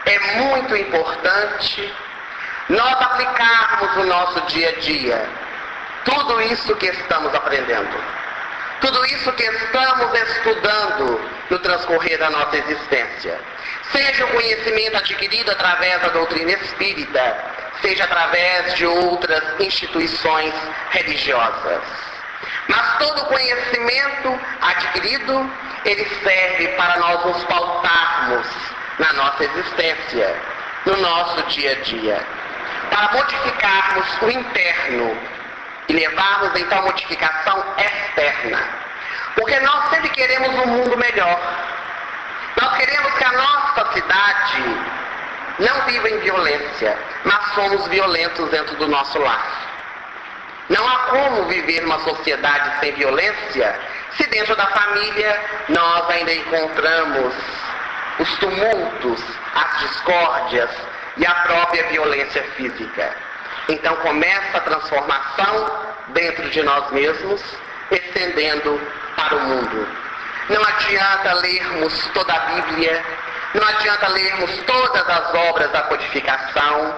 É muito importante nós aplicarmos no nosso dia a dia tudo isso que estamos aprendendo, tudo isso que estamos estudando no transcorrer da nossa existência. Seja o conhecimento adquirido através da doutrina espírita, seja através de outras instituições religiosas. Mas todo conhecimento adquirido, ele serve para nós nos pautarmos na nossa existência, no nosso dia a dia, para modificarmos o interno e levarmos então a modificação externa. Porque nós sempre queremos um mundo melhor. Nós queremos que a nossa cidade não viva em violência, mas somos violentos dentro do nosso lar. Não há como viver numa sociedade sem violência se dentro da família nós ainda encontramos os tumultos, as discórdias e a própria violência física. Então começa a transformação dentro de nós mesmos, estendendo para o mundo. Não adianta lermos toda a Bíblia, não adianta lermos todas as obras da codificação,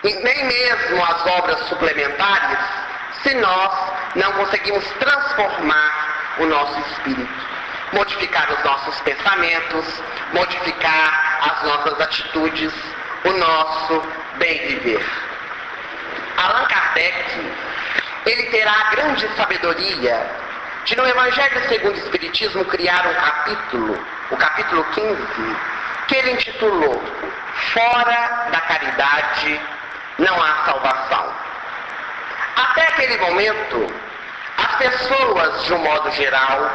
e nem mesmo as obras suplementares, se nós não conseguimos transformar o nosso espírito, modificar os nossos pensamentos, modificar as nossas atitudes, o nosso bem viver. Allan Kardec, ele terá a grande sabedoria de, no Evangelho segundo o Espiritismo, criar um capítulo, o capítulo 15, que ele intitulou Fora da Caridade não há salvação. Até aquele momento, as pessoas, de um modo geral,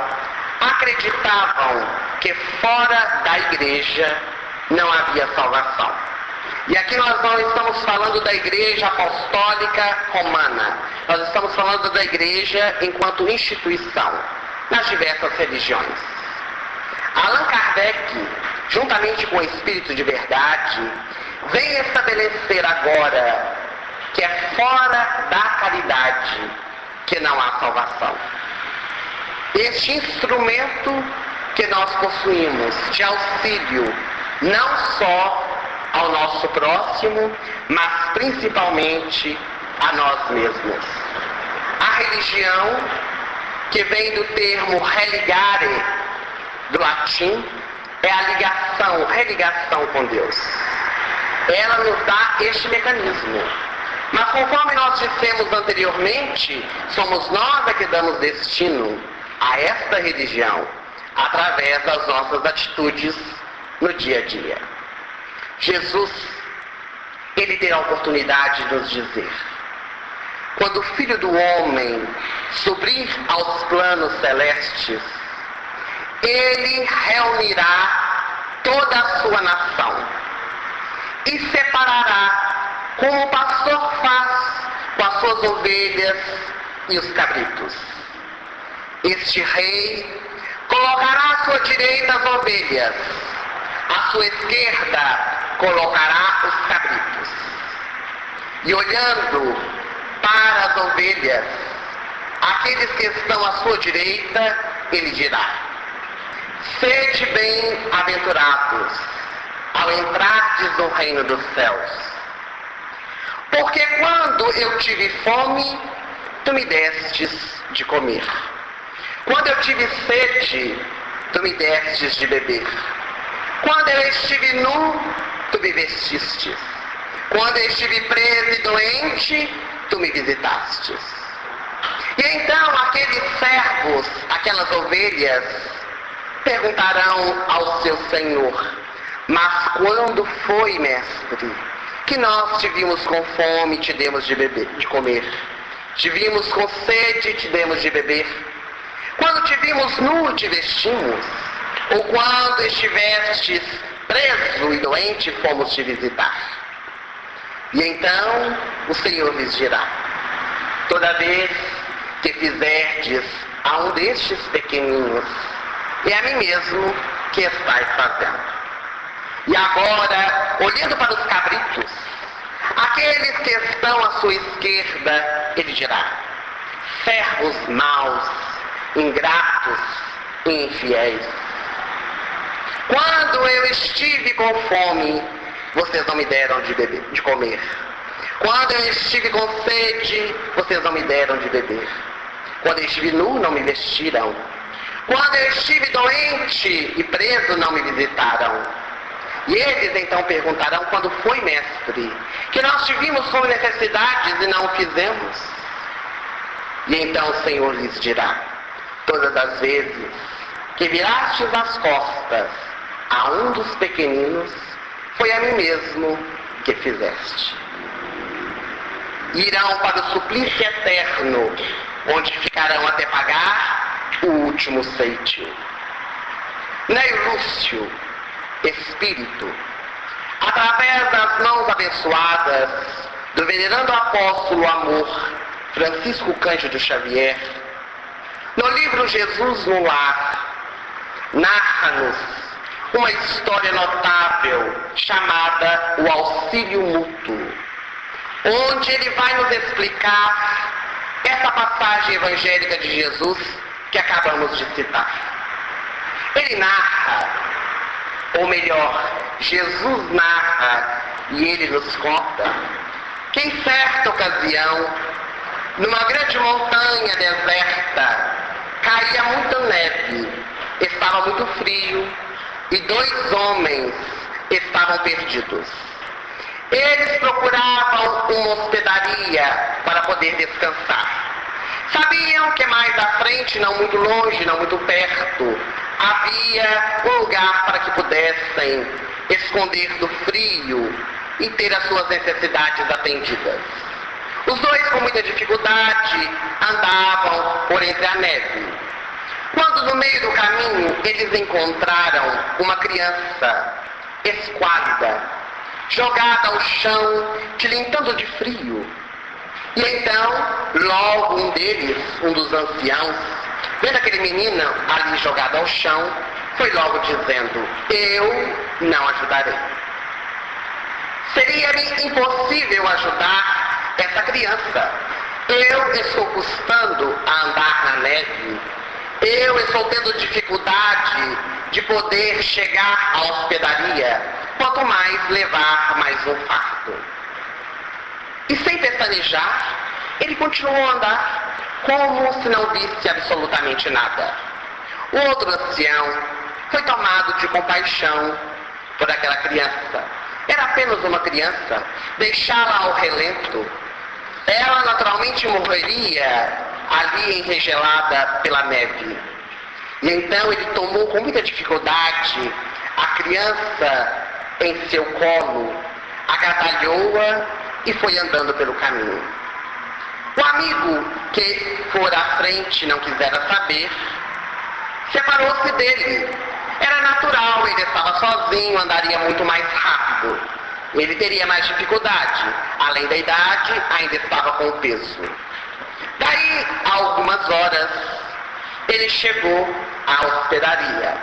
acreditavam que fora da igreja não havia salvação. E aqui nós não estamos falando da Igreja Apostólica Romana. Nós estamos falando da igreja enquanto instituição, nas diversas religiões. Allan Kardec, juntamente com o Espírito de Verdade, vem estabelecer agora que é fora da caridade que não há salvação. Este instrumento que nós possuímos de auxílio não só ao nosso próximo, mas principalmente a nós mesmos. A religião, que vem do termo religare, do latim, é a ligação, religação com Deus. Ela nos dá este mecanismo. Mas conforme nós dissemos anteriormente, somos nós que damos destino a esta religião, através das nossas atitudes no dia a dia. Jesus, ele terá a oportunidade de nos dizer: quando o Filho do Homem subir aos planos celestes, ele reunirá toda a sua nação e separará, como o pastor faz com as suas ovelhas e os cabritos. Este rei colocará à sua direita as ovelhas, à sua esquerda colocará os cabritos. E olhando para as ovelhas, aqueles que estão à sua direita, ele dirá: sede bem-aventurados ao entrardes no reino dos céus. Porque quando eu tive fome, tu me destes de comer. Quando eu tive sede, tu me destes de beber. Quando eu estive nu, tu me vestistes. Quando eu estive preso e doente, tu me visitastes. E então aqueles servos, aquelas ovelhas, perguntarão ao seu Senhor: mas quando foi, mestre, que nós te vimos com fome e te demos de beber, de comer? Te vimos com sede e te demos de beber? Quando te vimos nu e te vestimos? Ou quando estivestes preso e doente, fomos te visitar? E então o Senhor lhes dirá: toda vez que fizerdes a um destes pequeninos, é a mim mesmo que estáis fazendo. E agora, olhando para os cabritos, aqueles que estão à sua esquerda, ele dirá: servos maus, ingratos e infiéis. Quando eu estive com fome, vocês não me deram de beber, de comer. Quando eu estive com sede, vocês não me deram de beber. Quando eu estive nu, não me vestiram. Quando eu estive doente e preso, não me visitaram. E eles então perguntarão: quando foi, mestre, que nós te vimos com necessidades e não o fizemos? E então o Senhor lhes dirá: todas as vezes que virastes as costas a um dos pequeninos, foi a mim mesmo que fizeste. Irão para o suplício eterno, onde ficarão até pagar o último ceitil. Neio Lúcio, espírito, através das mãos abençoadas do venerando apóstolo Amor Francisco Cândido Xavier, no livro Jesus no Lar, narra-nos uma história notável chamada o auxílio mútuo, onde ele vai nos explicar essa passagem evangélica de Jesus que acabamos de citar. Ele narra, ou melhor, Jesus narra e ele nos conta que em certa ocasião, numa grande montanha deserta, caía muita neve, estava muito frio e 2 homens estavam perdidos. Eles procuravam uma hospedaria para poder descansar. Sabiam que mais à frente, não muito longe, não muito perto, havia um lugar para que pudessem esconder do frio e ter as suas necessidades atendidas. Os 2, com muita dificuldade, andavam por entre a neve. Quando no meio do caminho eles encontraram uma criança esquálida, jogada ao chão, tilintando de frio. E então, logo um deles, um dos anciãos, vendo aquele menino ali jogado ao chão, foi logo dizendo: eu não ajudarei. Seria-me impossível ajudar essa criança. Eu estou custando a andar na neve. Eu estou tendo dificuldade de poder chegar à hospedaria, quanto mais levar mais um fardo. E sem pestanejar, ele continuou a andar como se não visse absolutamente nada. O outro ancião foi tomado de compaixão por aquela criança. Era apenas uma criança, deixá-la ao relento. Ela naturalmente morreria ali enregelada pela neve. E então ele tomou com muita dificuldade a criança em seu colo, agasalhou-a e foi andando pelo caminho. O amigo que fora à frente não quisera saber, separou-se dele. Era natural, ele estava sozinho, andaria muito mais rápido. Ele teria mais dificuldade. Além da idade, ainda estava com o peso. Daí, a algumas horas, ele chegou à hospedaria.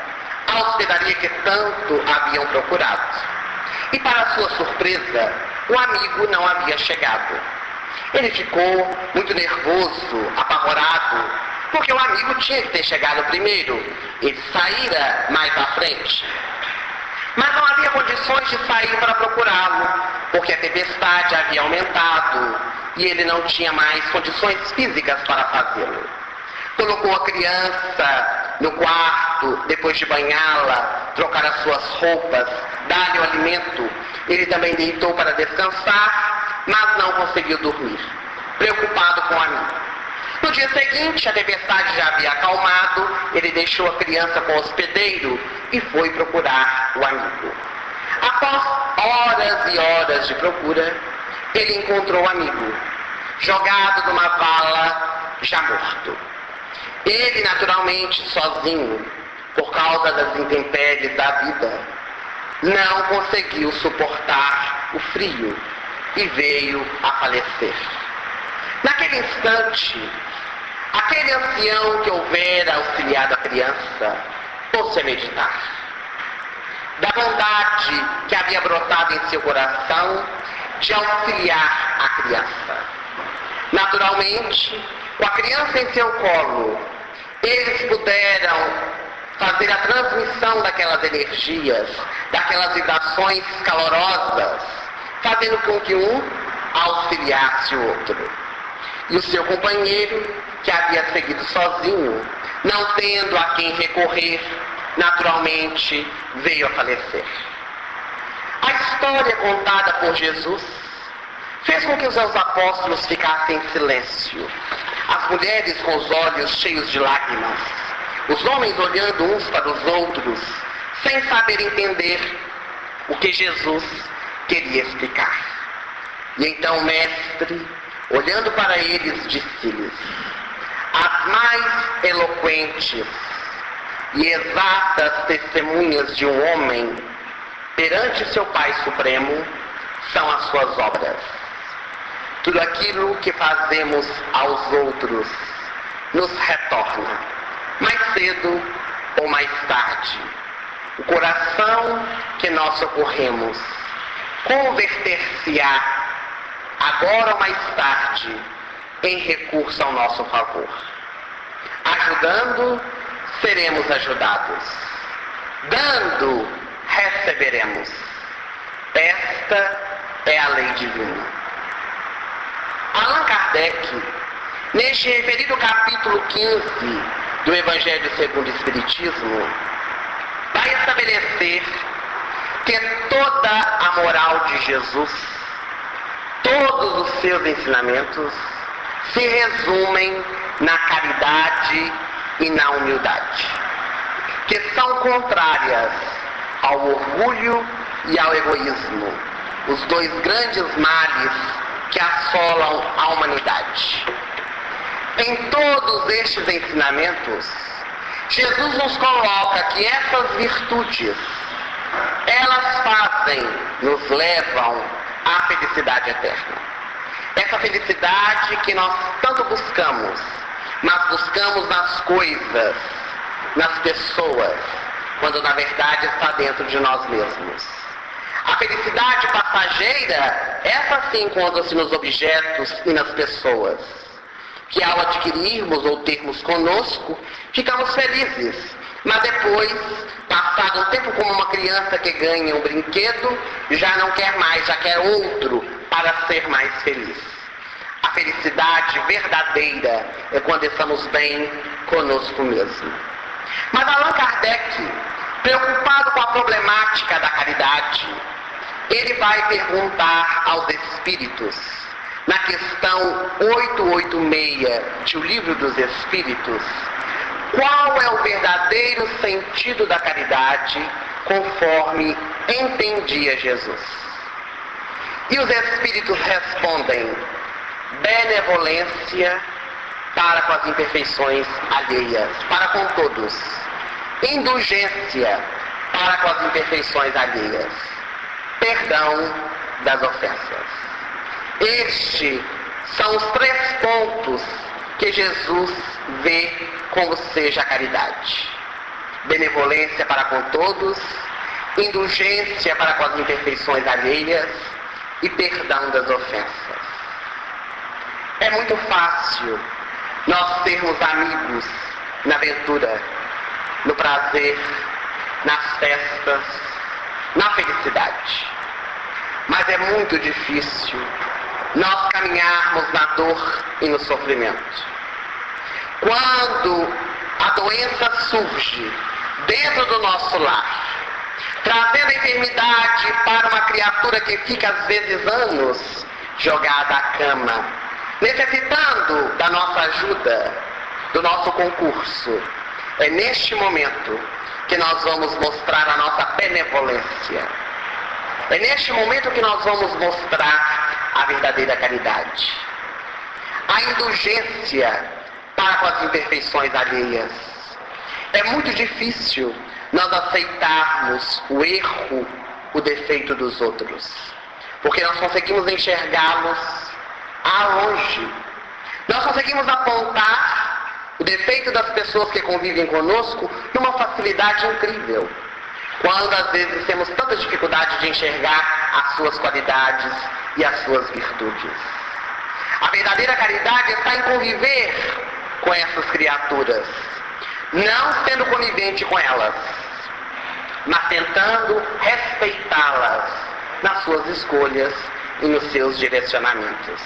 A hospedaria que tanto haviam procurado. E para sua surpresa, o amigo não havia chegado. Ele ficou muito nervoso, apavorado, porque o amigo tinha que ter chegado primeiro. Ele saíra mais à frente. Mas não havia condições de sair para procurá-lo, porque a tempestade havia aumentado e ele não tinha mais condições físicas para fazê-lo. Colocou a criança no quarto, depois de banhá-la, trocar as suas roupas, dar-lhe o alimento. Ele também deitou para descansar, mas não conseguiu dormir, preocupado com o amigo. No dia seguinte, a tempestade já havia acalmado, ele deixou a criança com o hospedeiro e foi procurar o amigo. Após horas e horas de procura, ele encontrou o amigo, jogado numa vala, já morto. Ele, naturalmente, sozinho, por causa das intempéries da vida, não conseguiu suportar o frio e veio a falecer. Naquele instante, aquele ancião que houvera auxiliado a criança pôs-se a meditar. Da bondade que havia brotado em seu coração de auxiliar a criança. Naturalmente, com a criança em seu colo, eles puderam fazer a transmissão daquelas energias, daquelas vibrações calorosas, fazendo com que um auxiliasse o outro. E o seu companheiro, que havia seguido sozinho, não tendo a quem recorrer, naturalmente veio a falecer. A história contada por Jesus fez com que os seus apóstolos ficassem em silêncio. As mulheres com os olhos cheios de lágrimas, os homens olhando uns para os outros, sem saber entender o que Jesus queria explicar. E então o mestre, olhando para eles, disse-lhes: as mais eloquentes e exatas testemunhas de um homem perante seu Pai Supremo são as suas obras. Tudo aquilo que fazemos aos outros nos retorna, mais cedo ou mais tarde. O coração que nós socorremos converter-se-á, agora ou mais tarde, em recurso ao nosso favor. Ajudando, seremos ajudados. Dando, receberemos. Esta é a lei divina. Allan Kardec, neste referido capítulo 15 do Evangelho segundo o Espiritismo, vai estabelecer que toda a moral de Jesus, todos os seus ensinamentos, se resumem na caridade e na humildade, que são contrárias ao orgulho e ao egoísmo, os dois grandes males que assolam a humanidade. Em todos estes ensinamentos, Jesus nos coloca que essas virtudes, elas nos levam à felicidade eterna. Essa felicidade que nós tanto buscamos, mas buscamos nas coisas, nas pessoas, quando na verdade está dentro de nós mesmos. A felicidade passageira, essa sim encontra-se nos objetos e nas pessoas, que ao adquirirmos ou termos conosco, ficamos felizes, mas depois, passado um tempo como uma criança que ganha um brinquedo, já não quer mais, já quer outro para ser mais feliz. A felicidade verdadeira é quando estamos bem conosco mesmo. Mas Allan Kardec, preocupado com a problemática da caridade, ele vai perguntar aos espíritos, na questão 886 de O Livro dos Espíritos, qual é o verdadeiro sentido da caridade conforme entendia Jesus. E os espíritos respondem: benevolência para com as imperfeições alheias, para com todos. Indulgência para com as imperfeições alheias. Perdão das ofensas. Estes são os 3 pontos que Jesus vê como seja a caridade. Benevolência para com todos, indulgência para com as imperfeições alheias e perdão das ofensas. É muito fácil nós sermos amigos na aventura, no prazer, nas festas, na felicidade. Mas é muito difícil nós caminharmos na dor e no sofrimento. Quando a doença surge dentro do nosso lar, trazendo a enfermidade para uma criatura que fica às vezes anos jogada à cama, necessitando da nossa ajuda, do nosso concurso, é neste momento que nós vamos mostrar a nossa benevolência. É neste momento que nós vamos mostrar a verdadeira caridade. A indulgência para com as imperfeições alheias. É muito difícil nós aceitarmos o erro, o defeito dos outros, porque nós conseguimos enxergá-los a longe. Nós conseguimos apontar o defeito das pessoas que convivem conosco numa facilidade incrível, quando às vezes temos tanta dificuldade de enxergar as suas qualidades e as suas virtudes. A verdadeira caridade está em conviver com essas criaturas, não sendo conivente com elas, mas tentando respeitá-las nas suas escolhas e nos seus direcionamentos.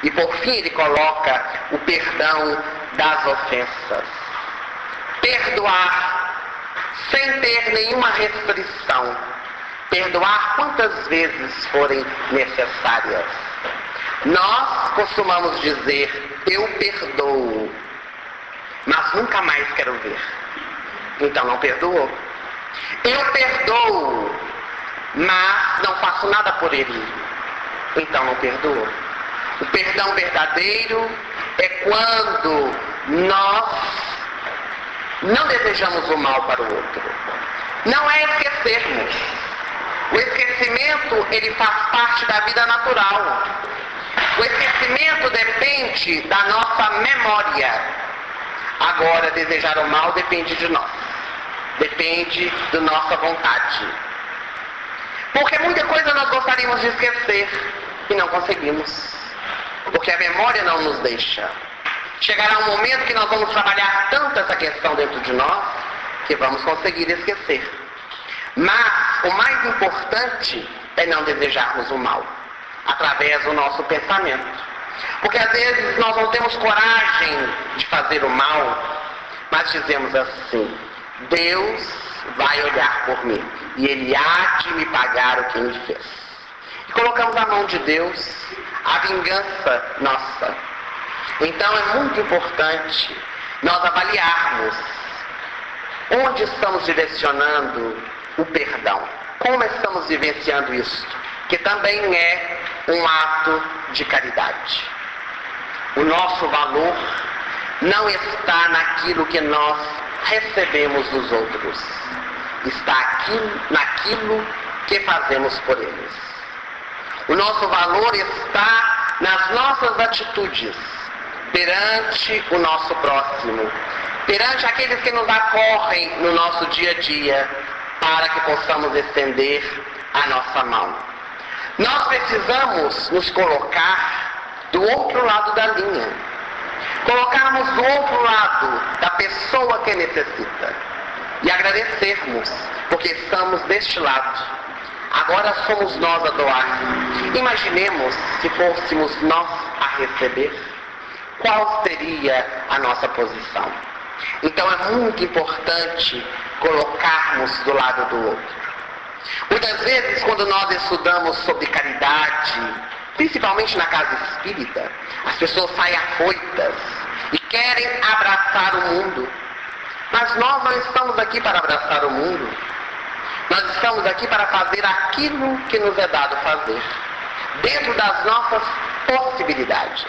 E por fim ele coloca o perdão das ofensas. Perdoar sem ter nenhuma restrição. Perdoar quantas vezes forem necessárias. Nós costumamos dizer: eu perdoo, mas nunca mais quero ver. Então não perdoou. Eu perdoo, mas não faço nada por ele. Então não perdoou. O perdão verdadeiro é quando nós não desejamos o mal para o outro. Não é esquecermos. O esquecimento, ele faz parte da vida natural. O esquecimento depende da nossa memória. Agora, desejar o mal depende de nós. Depende da nossa vontade. Porque muita coisa nós gostaríamos de esquecer e não conseguimos. Porque a memória não nos deixa. Chegará um momento que nós vamos trabalhar tanto essa questão dentro de nós que vamos conseguir esquecer. Mas o mais importante é não desejarmos o mal através do nosso pensamento. Porque às vezes nós não temos coragem de fazer o mal, mas dizemos assim: Deus vai olhar por mim e Ele há de me pagar o que me fez. E colocamos na mão de Deus a vingança nossa. Então é muito importante nós avaliarmos onde estamos direcionando o perdão, como estamos vivenciando isso, que também é um ato de caridade. O nosso valor não está naquilo que nós recebemos dos outros, está naquilo que fazemos por eles. O nosso valor está nas nossas atitudes perante o nosso próximo, perante aqueles que nos acorrem no nosso dia a dia, para que possamos estender a nossa mão. Nós precisamos nos colocar do outro lado da linha, colocarmos do outro lado da pessoa que necessita e agradecermos, porque estamos deste lado. Agora somos nós a doar. Imaginemos se fôssemos nós a receber, qual seria a nossa posição? Então é muito importante colocarmos do lado do outro. Muitas vezes, quando nós estudamos sobre caridade, principalmente na casa espírita, as pessoas saem afoitas e querem abraçar o mundo. Mas nós não estamos aqui para abraçar o mundo. Nós estamos aqui para fazer aquilo que nos é dado fazer. dentro das nossas possibilidades.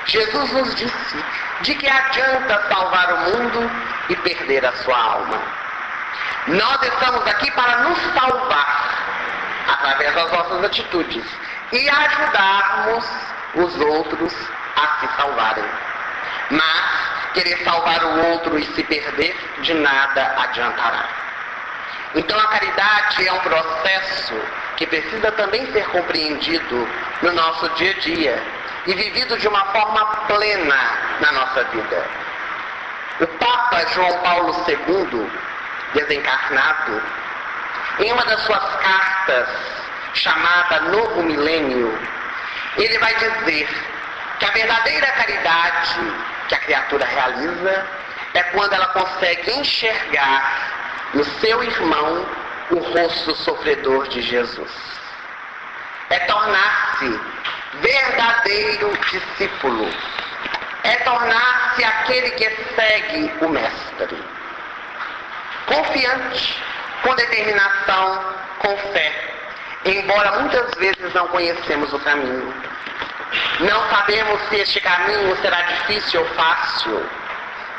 Jesus nos disse: de que adianta salvar o mundo e perder a sua alma? Nós estamos aqui para nos salvar através das nossas atitudes e ajudarmos os outros a se salvarem. Mas querer salvar o outro e se perder, de nada adiantará. Então a caridade é um processo que precisa também ser compreendido no nosso dia a dia e vivido de uma forma plena na nossa vida. O Papa João Paulo II, desencarnado, em uma das suas cartas, chamada Novo Milênio, ele vai dizer que a verdadeira caridade que a criatura realiza é quando ela consegue enxergar no seu irmão o rosto sofredor de Jesus. É tornar-se verdadeiro discípulo. É tornar-se aquele que segue o Mestre. Confiante, com determinação, com fé. Embora muitas vezes não conhecemos o caminho. Não sabemos se este caminho será difícil ou fácil.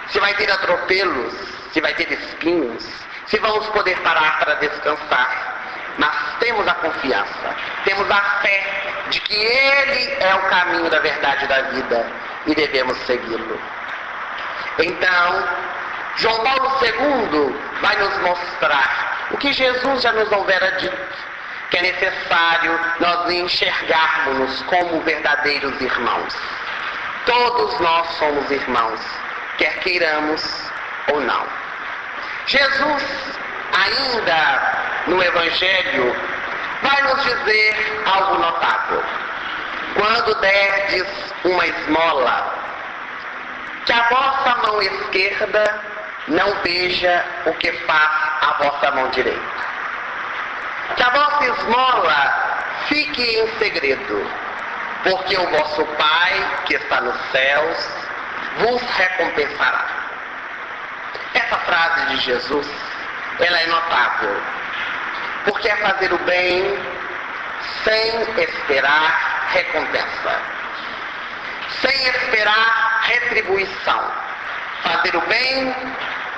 Se vai ter atropelos, se vai ter espinhos, se vamos poder parar para descansar. Mas temos a confiança, temos a fé de que Ele é o caminho da verdade e da vida e devemos segui-lo. Então, João Paulo II vai nos mostrar o que Jesus já nos houvera dito, que é necessário nós enxergarmos-nos como verdadeiros irmãos. Todos nós somos irmãos, quer queiramos ou não. Jesus, ainda no Evangelho, vai nos dizer algo notável. Quando derdes uma esmola, que a vossa mão esquerda não veja o que faz a vossa mão direita. Que a vossa esmola fique em segredo, porque o vosso Pai, que está nos céus, vos recompensará. Essa frase de Jesus, ela é notável, porque é fazer o bem sem esperar recompensa, sem esperar retribuição. Fazer o bem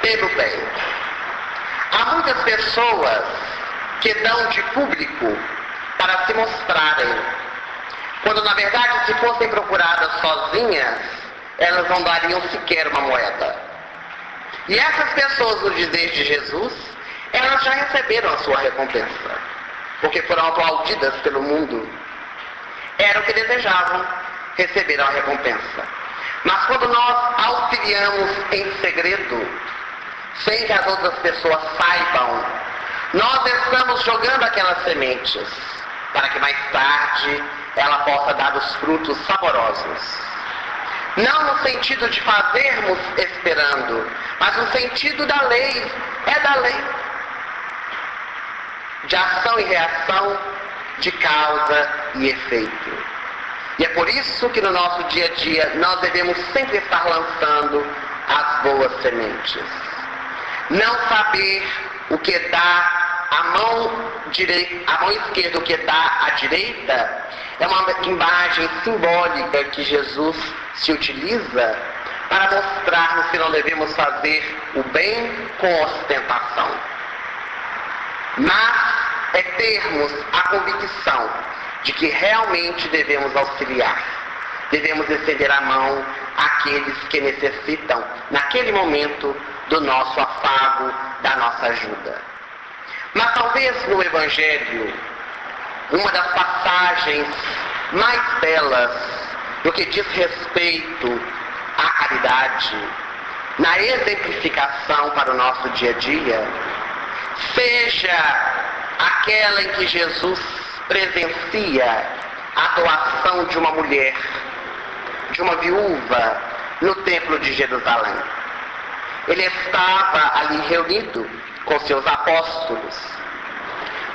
pelo bem. Há muitas pessoas que dão de público para se mostrarem, quando na verdade, se fossem procuradas sozinhas, elas não dariam sequer uma moeda. E essas pessoas, no dizer de Jesus, elas já receberam a sua recompensa, porque foram aplaudidas pelo mundo. Era o que desejavam, receberam a recompensa. Mas quando nós auxiliamos em segredo, sem que as outras pessoas saibam, nós estamos jogando aquelas sementes, para que mais tarde ela possa dar os frutos saborosos. Não no sentido de fazermos esperando, mas no sentido da lei. É da lei. De ação e reação, de causa e efeito. E é por isso que no nosso dia a dia nós devemos sempre estar lançando as boas sementes. Não saber o que dá a mão esquerda, o que dá à direita, é uma imagem simbólica que Jesus se utiliza para mostrar-nos que não devemos fazer o bem com ostentação. Mas é termos a convicção de que realmente devemos auxiliar, devemos estender a mão àqueles que necessitam, naquele momento, do nosso afago, da nossa ajuda. Mas talvez no Evangelho, uma das passagens mais belas do que diz respeito à caridade, na exemplificação para o nosso dia a dia, seja aquela em que Jesus presencia a doação de uma mulher, de uma viúva, no templo de Jerusalém. Ele estava ali reunido com seus apóstolos,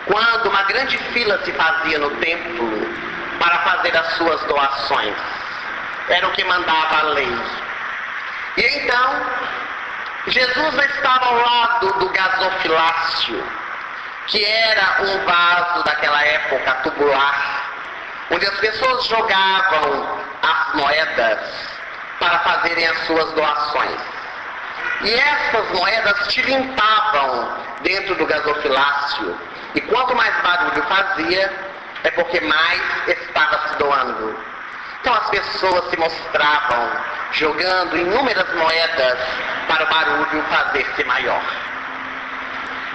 quando uma grande fila se fazia no templo para fazer as suas doações. Era o que mandava a lei. E então, Jesus estava ao lado do gasofilácio, que era um vaso daquela época tubular, onde as pessoas jogavam as moedas para fazerem as suas doações. E essas moedas te limpavam dentro do gasofilácio. E quanto mais barulho fazia, é porque mais estava se doando. Então as pessoas se mostravam jogando inúmeras moedas para o barulho fazer-se maior.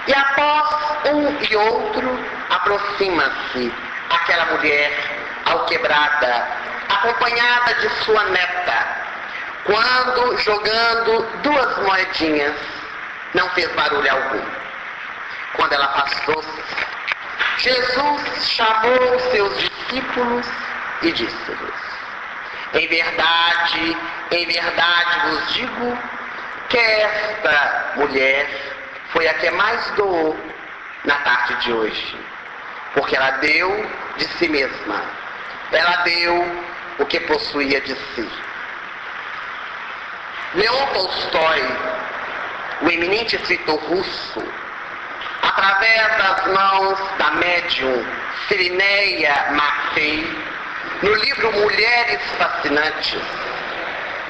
E após um e outro, aproxima-se aquela mulher alquebrada, acompanhada de sua neta, quando, jogando 2 moedinhas, não fez barulho algum. Quando ela afastou-se, Jesus chamou os seus discípulos e disse-lhes: em verdade vos digo que esta mulher foi a que mais doou na tarde de hoje, porque ela deu de si mesma, ela deu o que possuía de si. Leon Tolstói, o eminente escritor russo, através das mãos da médium Sirineia Maffei, no livro Mulheres Fascinantes,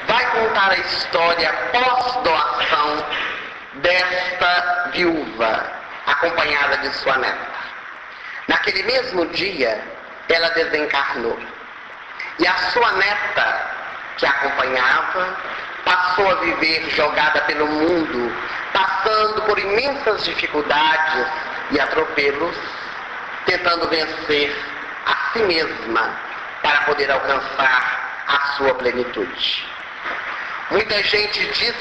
vai contar a história pós-doação desta viúva, acompanhada de sua neta. Naquele mesmo dia, ela desencarnou. E a sua neta, que a acompanhava, passou a viver jogada pelo mundo, passando por imensas dificuldades e atropelos, tentando vencer a si mesma para poder alcançar a sua plenitude. Muita gente diz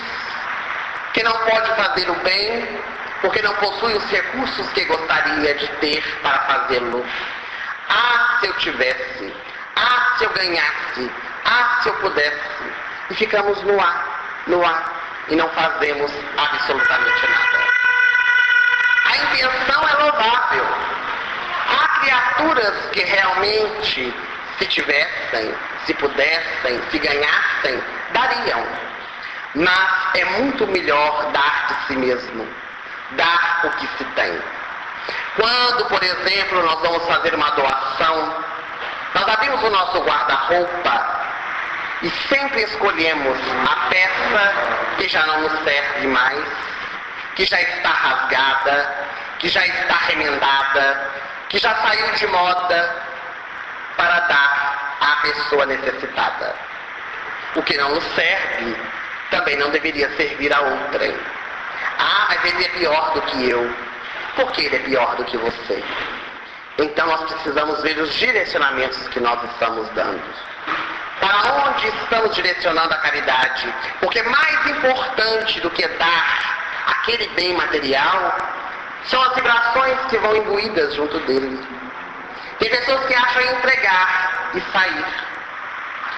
que não pode fazer o bem porque não possui os recursos que gostaria de ter para fazê-lo. Ah, se eu tivesse! Ah, se eu ganhasse! Ah, se eu pudesse! E ficamos no ar, e não fazemos absolutamente nada. A intenção é louvável. Há criaturas que realmente, se tivessem, se pudessem, se ganhassem, dariam. Mas é muito melhor dar de si mesmo, dar o que se tem. Quando, por exemplo, nós vamos fazer uma doação, nós abrimos o nosso guarda-roupa e sempre escolhemos a peça que já não nos serve mais, que já está rasgada, que já está remendada, que já saiu de moda, para dar à pessoa necessitada. O que não nos serve, também não deveria servir a outrem. Ah, mas ele é pior do que eu. Por que ele é pior do que você? Então nós precisamos ver os direcionamentos que nós estamos dando. Para onde estamos direcionando a caridade? Porque mais importante do que dar aquele bem material são as vibrações que vão imbuídas junto dele. Tem pessoas que acham entregar e sair.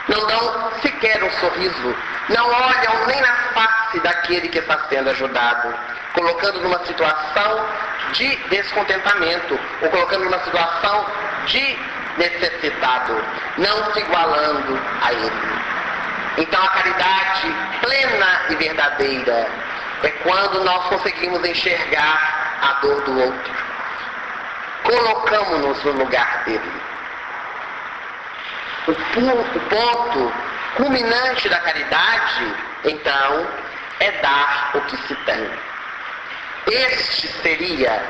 Não dão sequer um sorriso. Não olham nem na face daquele que está sendo ajudado. Colocando numa situação de descontentamento. Ou colocando numa situação de necessitado. Não se igualando a ele. Então a caridade plena e verdadeira é quando nós conseguimos enxergar a dor do outro. Colocamos-nos no lugar dele. O ponto culminante da caridade, então, é dar o que se tem. Este seria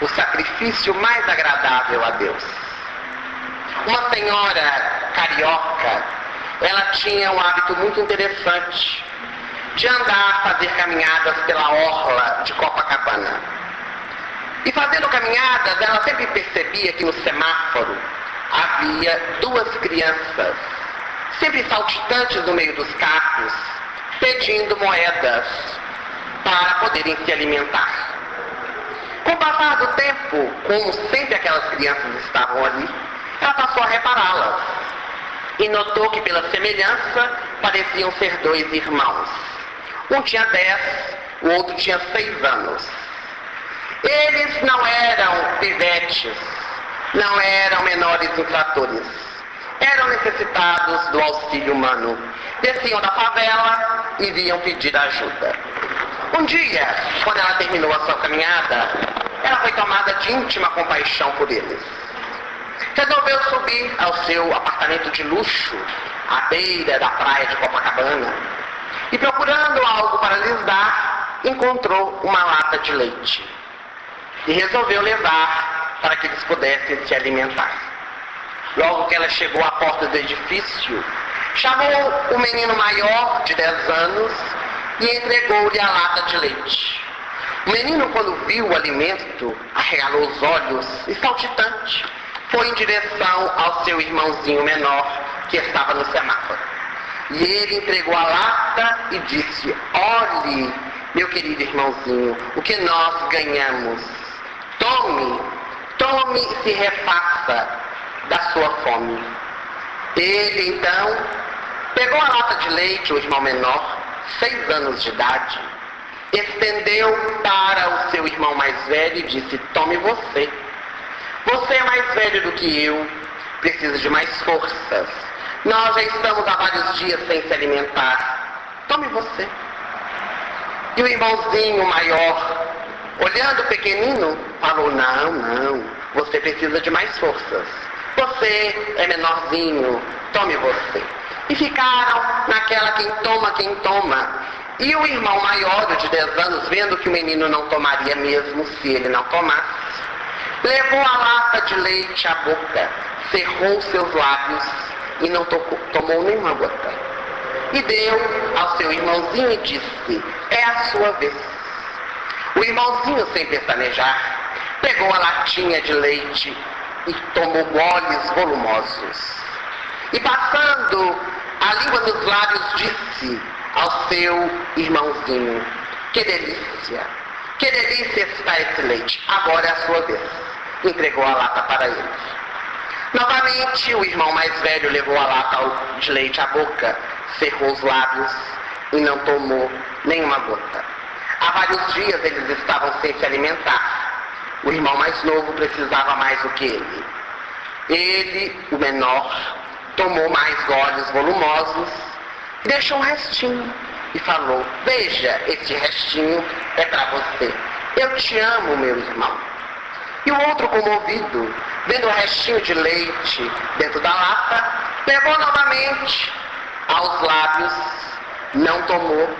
o sacrifício mais agradável a Deus. Uma senhora carioca, ela tinha um hábito muito interessante de andar, fazer caminhadas pela orla de Copacabana. E fazendo caminhadas, ela sempre percebia que no semáforo havia 2 crianças, sempre saltitantes no meio dos carros, pedindo moedas para poderem se alimentar. Com o passar do tempo, como sempre aquelas crianças estavam ali, ela passou a repará-las e notou que pela semelhança pareciam ser 2 irmãos. Um tinha 10, o outro tinha 6 anos. Eles não eram pivetes, não eram menores infratores. Eram necessitados do auxílio humano. Desciam da favela e vinham pedir ajuda. Um dia, quando ela terminou a sua caminhada, ela foi tomada de íntima compaixão por eles. Já resolveu subir ao seu apartamento de luxo, à beira da praia de Copacabana, e procurando algo para lhes dar, encontrou uma lata de leite. E resolveu levar para que eles pudessem se alimentar. Logo que ela chegou à porta do edifício, chamou o menino maior, de 10 anos, e entregou-lhe a lata de leite. O menino, quando viu o alimento, arregalou os olhos e, saltitante, foi em direção ao seu irmãozinho menor, que estava no semáforo. E ele entregou a lata e disse: olhe, meu querido irmãozinho, o que nós ganhamos. Tome e se refaça da sua fome. Ele, então, pegou a lata de leite, o irmão menor, 6 anos de idade, estendeu para o seu irmão mais velho e disse: tome você. Você é mais velho do que eu, precisa de mais forças. Nós já estamos há vários dias sem se alimentar. Tome você. E o irmãozinho maior, olhando o pequenino, falou: não, você precisa de mais forças. Você é menorzinho, tome você. E ficaram naquela quem toma. E o irmão maior, de 10 anos, vendo que o menino não tomaria mesmo se ele não tomasse, levou a lata de leite à boca, cerrou seus lábios e não tomou nenhuma gota. E deu ao seu irmãozinho e disse: é a sua vez. O irmãozinho, sem pestanejar, pegou a latinha de leite e tomou goles volumosos. E passando a língua nos lábios, disse ao seu irmãozinho: que delícia está esse leite, agora é a sua vez. Entregou a lata para ele. Novamente, o irmão mais velho levou a lata de leite à boca, cerrou os lábios e não tomou nenhuma gota. Há vários dias eles estavam sem se alimentar. O irmão mais novo precisava mais do que ele. Ele, o menor, tomou mais goles volumosos e deixou um restinho e falou: veja, esse restinho é para você. Eu te amo, meu irmão. E o outro, comovido, vendo o restinho de leite dentro da lata, levou novamente aos lábios, não tomou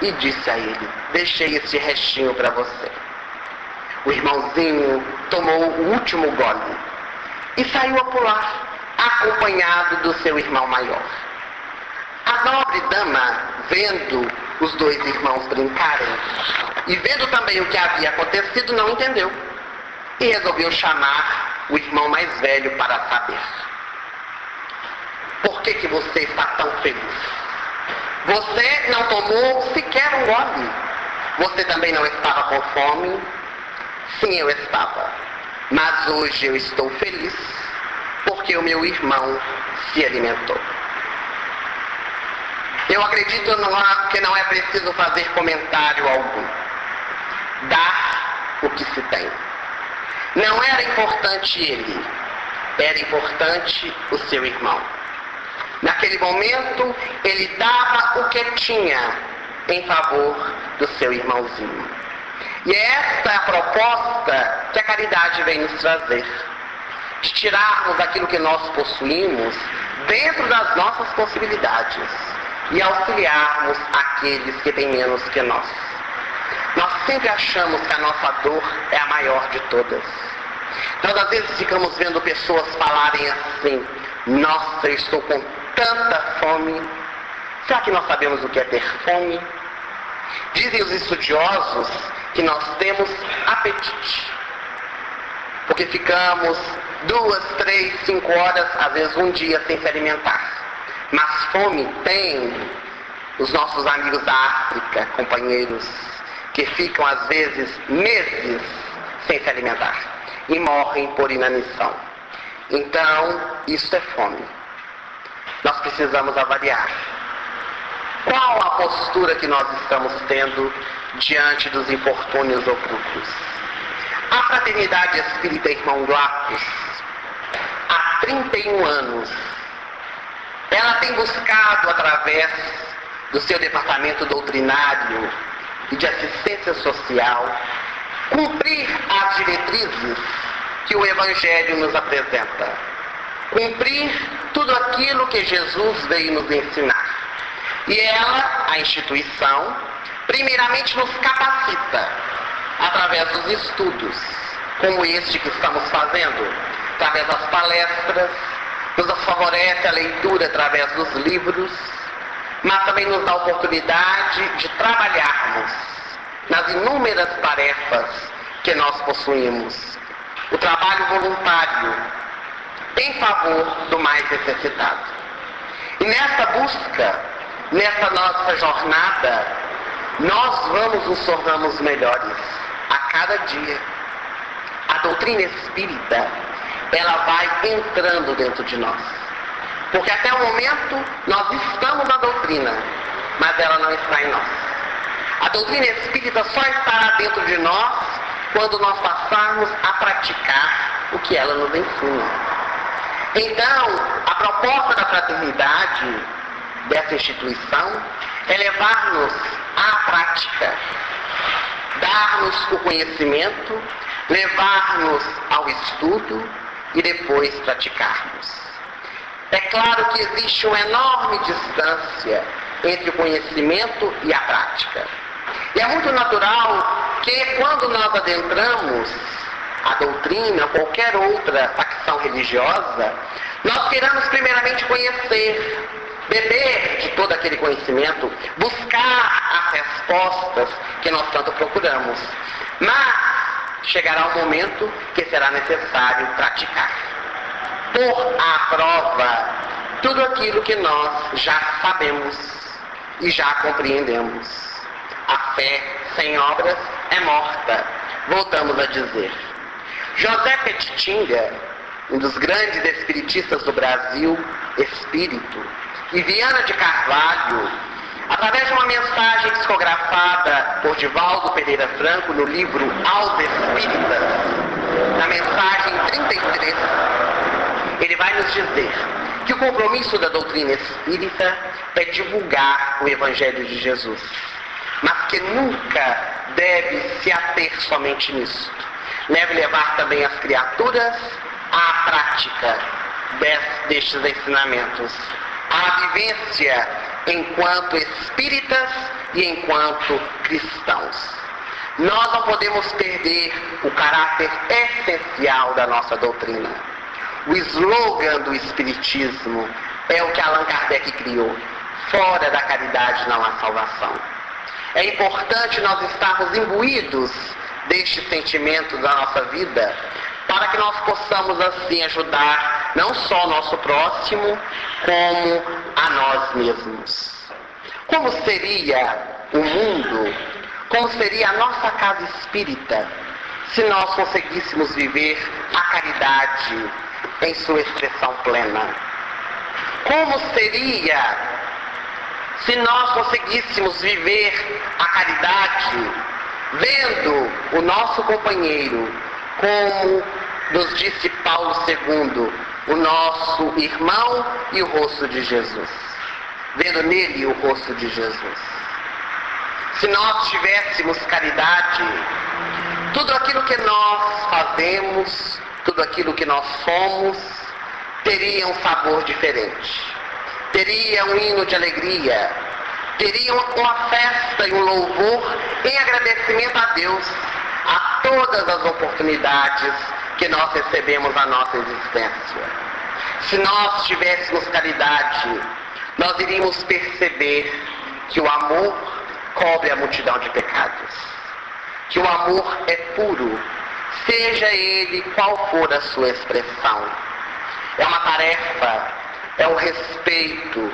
e disse a ele: deixei esse restinho para você. O irmãozinho tomou o último gole e saiu a pular, acompanhado do seu irmão maior. A nobre dama, vendo os 2 irmãos brincarem e vendo também o que havia acontecido, não entendeu e resolveu chamar o irmão mais velho para saber: por que você está tão feliz? Você não tomou sequer um gole. Você também não estava com fome? Sim, eu estava. Mas hoje eu estou feliz porque o meu irmão se alimentou. Eu acredito que não é preciso fazer comentário algum. Dar o que se tem. Não era importante ele, era importante o seu irmão. Naquele momento, ele dava o que tinha em favor do seu irmãozinho. E esta é a proposta que a caridade vem nos trazer. De tirarmos aquilo que nós possuímos dentro das nossas possibilidades e auxiliarmos aqueles que têm menos que nós. Nós sempre achamos que a nossa dor é a maior de todas. Nós às vezes ficamos vendo pessoas falarem assim: nossa, eu estou com tanta fome. Será que nós sabemos o que é ter fome? Dizem os estudiosos que nós temos apetite, porque ficamos 2, 3, 5 horas, às vezes um dia sem se alimentar. Mas fome tem os nossos amigos da África, companheiros, que ficam às vezes meses sem se alimentar e morrem por inanição. Então, isso é fome. Nós precisamos avaliar qual a postura que nós estamos tendo diante dos infortúnios ocultos. A Fraternidade Espírita Irmão Glapos, há 31 anos, ela tem buscado, através do seu departamento doutrinário e de assistência social, cumprir as diretrizes que o Evangelho nos apresenta. cumprir tudo aquilo que Jesus veio nos ensinar. E ela, a instituição, primeiramente nos capacita através dos estudos, como este que estamos fazendo, através das palestras, nos favorece a leitura através dos livros, mas também nos dá a oportunidade de trabalharmos nas inúmeras tarefas que nós possuímos. O trabalho voluntário em favor do mais necessitado. E nessa busca, nessa nossa jornada, nós nos tornamos melhores a cada dia. A doutrina espírita, ela vai entrando dentro de nós. Porque até o momento nós estamos na doutrina, mas ela não está em nós. A doutrina espírita só estará dentro de nós quando nós passarmos a praticar o que ela nos ensina. Então, a proposta da fraternidade dessa instituição é levar-nos à prática, dar-nos o conhecimento, levar-nos ao estudo e depois praticarmos. É claro que existe uma enorme distância entre o conhecimento e a prática. E é muito natural que quando nós adentramos a doutrina, qualquer outra facção religiosa, nós queremos primeiramente conhecer, beber de todo aquele conhecimento, buscar as respostas que nós tanto procuramos. Mas chegará um momento que será necessário praticar. Pôr à prova tudo aquilo que nós já sabemos e já compreendemos. A fé sem obras é morta, voltamos a dizer. José Petitinga, um dos grandes espiritistas do Brasil, espírito, e Viana de Carvalho, através de uma mensagem psicografada por Divaldo Pereira Franco no livro Aos Espíritas, na mensagem 33, ele vai nos dizer que o compromisso da doutrina espírita é divulgar o Evangelho de Jesus, mas que nunca deve se ater somente nisso. Deve levar também as criaturas à prática destes ensinamentos, à vivência enquanto espíritas e enquanto cristãos. Nós não podemos perder o caráter essencial da nossa doutrina. O slogan do espiritismo é o que Allan Kardec criou: fora da caridade não há salvação. É importante nós estarmos imbuídos deste sentimento da nossa vida, para que nós possamos assim ajudar não só o nosso próximo, como a nós mesmos. Como seria o mundo, como seria a nossa casa espírita, se nós conseguíssemos viver a caridade em sua expressão plena? Como seria se nós conseguíssemos viver a caridade vendo o nosso companheiro, como nos disse Paulo II, o nosso irmão e o rosto de Jesus, vendo nele o rosto de Jesus? Se nós tivéssemos caridade, tudo aquilo que nós fazemos, tudo aquilo que nós somos, teria um sabor diferente, teria um hino de alegria, teria uma festa e um louvor em agradecimento a Deus, a todas as oportunidades que nós recebemos na nossa existência. Se nós tivéssemos caridade, nós iríamos perceber que o amor cobre a multidão de pecados, que o amor é puro, seja ele qual for a sua expressão. É uma tarefa, é um respeito,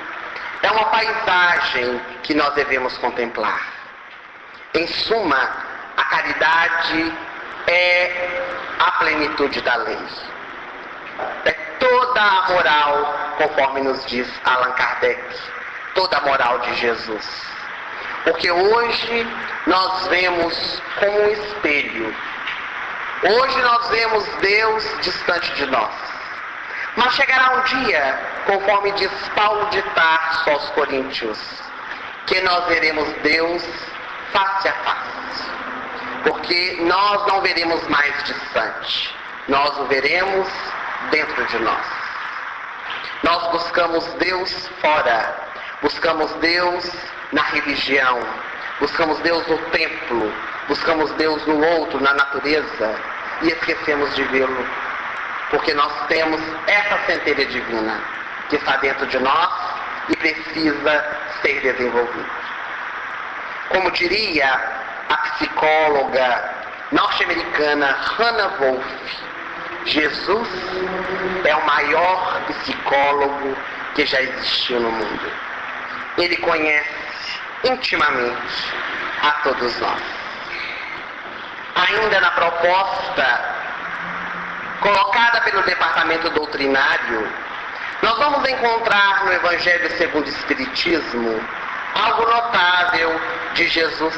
é uma paisagem que nós devemos contemplar. Em suma, a caridade é a plenitude da lei. É toda a moral, conforme nos diz Allan Kardec, toda a moral de Jesus. Porque hoje nós vemos como um espelho. Hoje nós vemos Deus distante de nós. Mas chegará um dia, conforme diz Paulo de Tarso aos Coríntios, que nós veremos Deus face a face. Porque nós não veremos mais distante, nós o veremos dentro de nós. Nós buscamos Deus fora, buscamos Deus na religião, buscamos Deus no templo, buscamos Deus no outro, na natureza, e esquecemos de vê-lo, porque nós temos essa centelha divina que está dentro de nós e precisa ser desenvolvida. Como diria a psicóloga norte-americana Hannah Wolf, Jesus é o maior psicólogo que já existiu no mundo. Ele conhece intimamente a todos nós. Ainda na proposta colocada pelo departamento doutrinário, nós vamos encontrar no Evangelho segundo o Espiritismo algo notável de Jesus,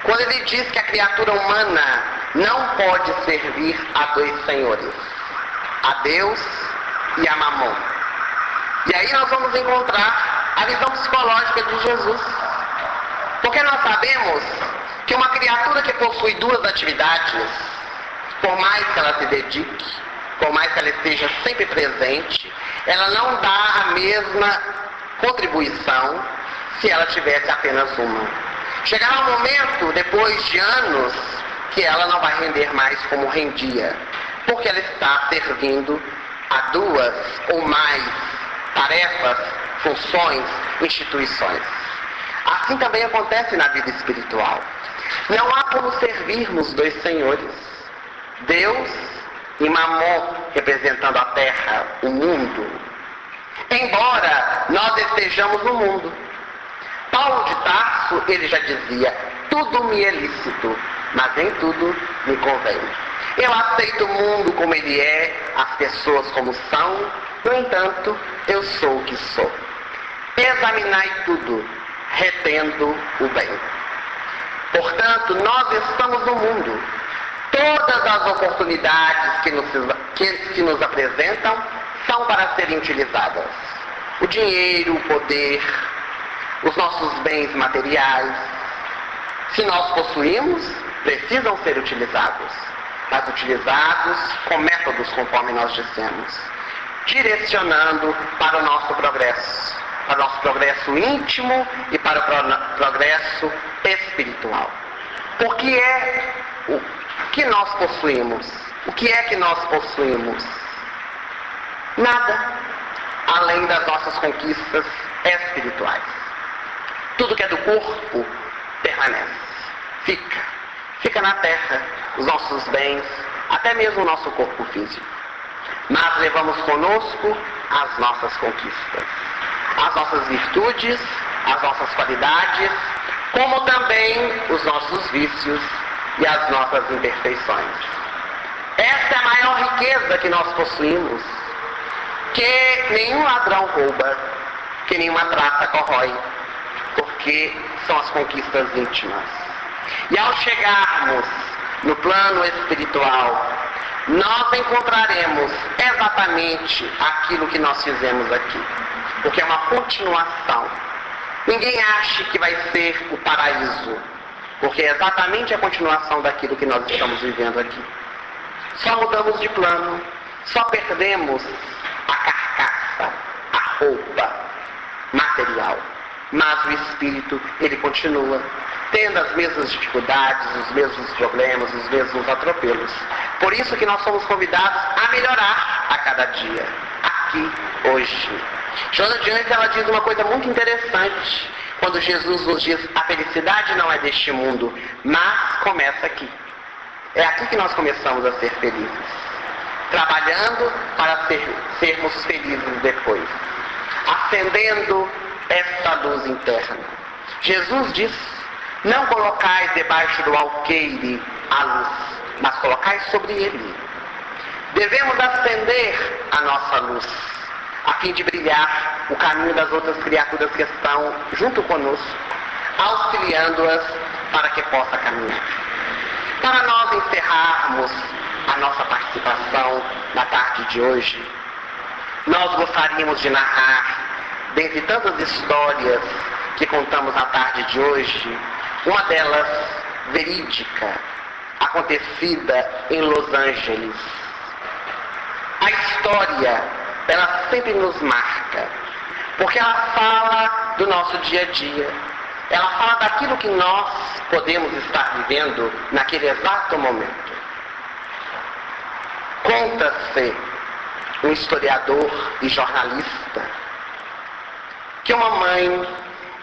quando ele diz que a criatura humana não pode servir a dois senhores, a Deus e a Mamon. E aí nós vamos encontrar a visão psicológica de Jesus. Porque nós sabemos que uma criatura que possui duas atividades, por mais que ela se dedique, por mais que ela esteja sempre presente, ela não dá a mesma contribuição se ela tivesse apenas uma. Chegará um momento, depois de anos, que ela não vai render mais como rendia, porque ela está servindo a duas ou mais tarefas, funções, instituições. Assim também acontece na vida espiritual. Não há como servirmos dois senhores, Deus e Mamon, representando a terra, o mundo, embora nós estejamos no mundo. Paulo de Tarso, ele já dizia: tudo me é lícito, mas nem tudo me convém. Eu aceito o mundo como ele é, as pessoas como são, no entanto, eu sou o que sou. Examinai tudo, retendo o bem. Portanto, nós estamos no mundo. Todas as oportunidades que nos apresentam são para serem utilizadas. O dinheiro, o poder, os nossos bens materiais, se nós possuímos, precisam ser utilizados, mas utilizados com métodos, conforme nós dissemos, direcionando para o nosso progresso íntimo e para o progresso espiritual. Porque o que nós possuímos? O que é que nós possuímos? Nada, além das nossas conquistas espirituais. Tudo que é do corpo permanece, fica na terra, os nossos bens, até mesmo o nosso corpo físico. Mas levamos conosco as nossas conquistas, as nossas virtudes, as nossas qualidades, como também os nossos vícios e as nossas imperfeições. Esta é a maior riqueza que nós possuímos, que nenhum ladrão rouba, que nenhuma traça corrói, porque são as conquistas íntimas. E ao chegarmos no plano espiritual, nós encontraremos exatamente aquilo que nós fizemos aqui, porque é uma continuação. Ninguém acha que vai ser o paraíso, porque é exatamente a continuação daquilo que nós estamos vivendo aqui. Só mudamos de plano, só perdemos a carcaça, a roupa material, mas o espírito, ele continua tendo as mesmas dificuldades, os mesmos problemas, os mesmos atropelos. Por isso que nós somos convidados a melhorar a cada dia, aqui, hoje. Joana de Ângeles, ela diz uma coisa muito interessante, quando Jesus nos diz: a felicidade não é deste mundo, mas começa aqui. É aqui que nós começamos a ser felizes, trabalhando para sermos felizes depois, acendendo esta luz interna. Jesus diz: não colocais debaixo do alqueire a luz, mas colocais sobre ele. Devemos acender a nossa luz, a fim de brilhar o caminho das outras criaturas que estão junto conosco, auxiliando-as para que possa caminhar. Para nós encerrarmos a nossa participação na tarde de hoje, nós gostaríamos de narrar, dentre tantas histórias que contamos na tarde de hoje, uma delas verídica, acontecida em Los Angeles. A história ela sempre nos marca, porque ela fala do nosso dia a dia, ela fala daquilo que nós podemos estar vivendo naquele exato momento. Conta-se um historiador e jornalista que uma mãe,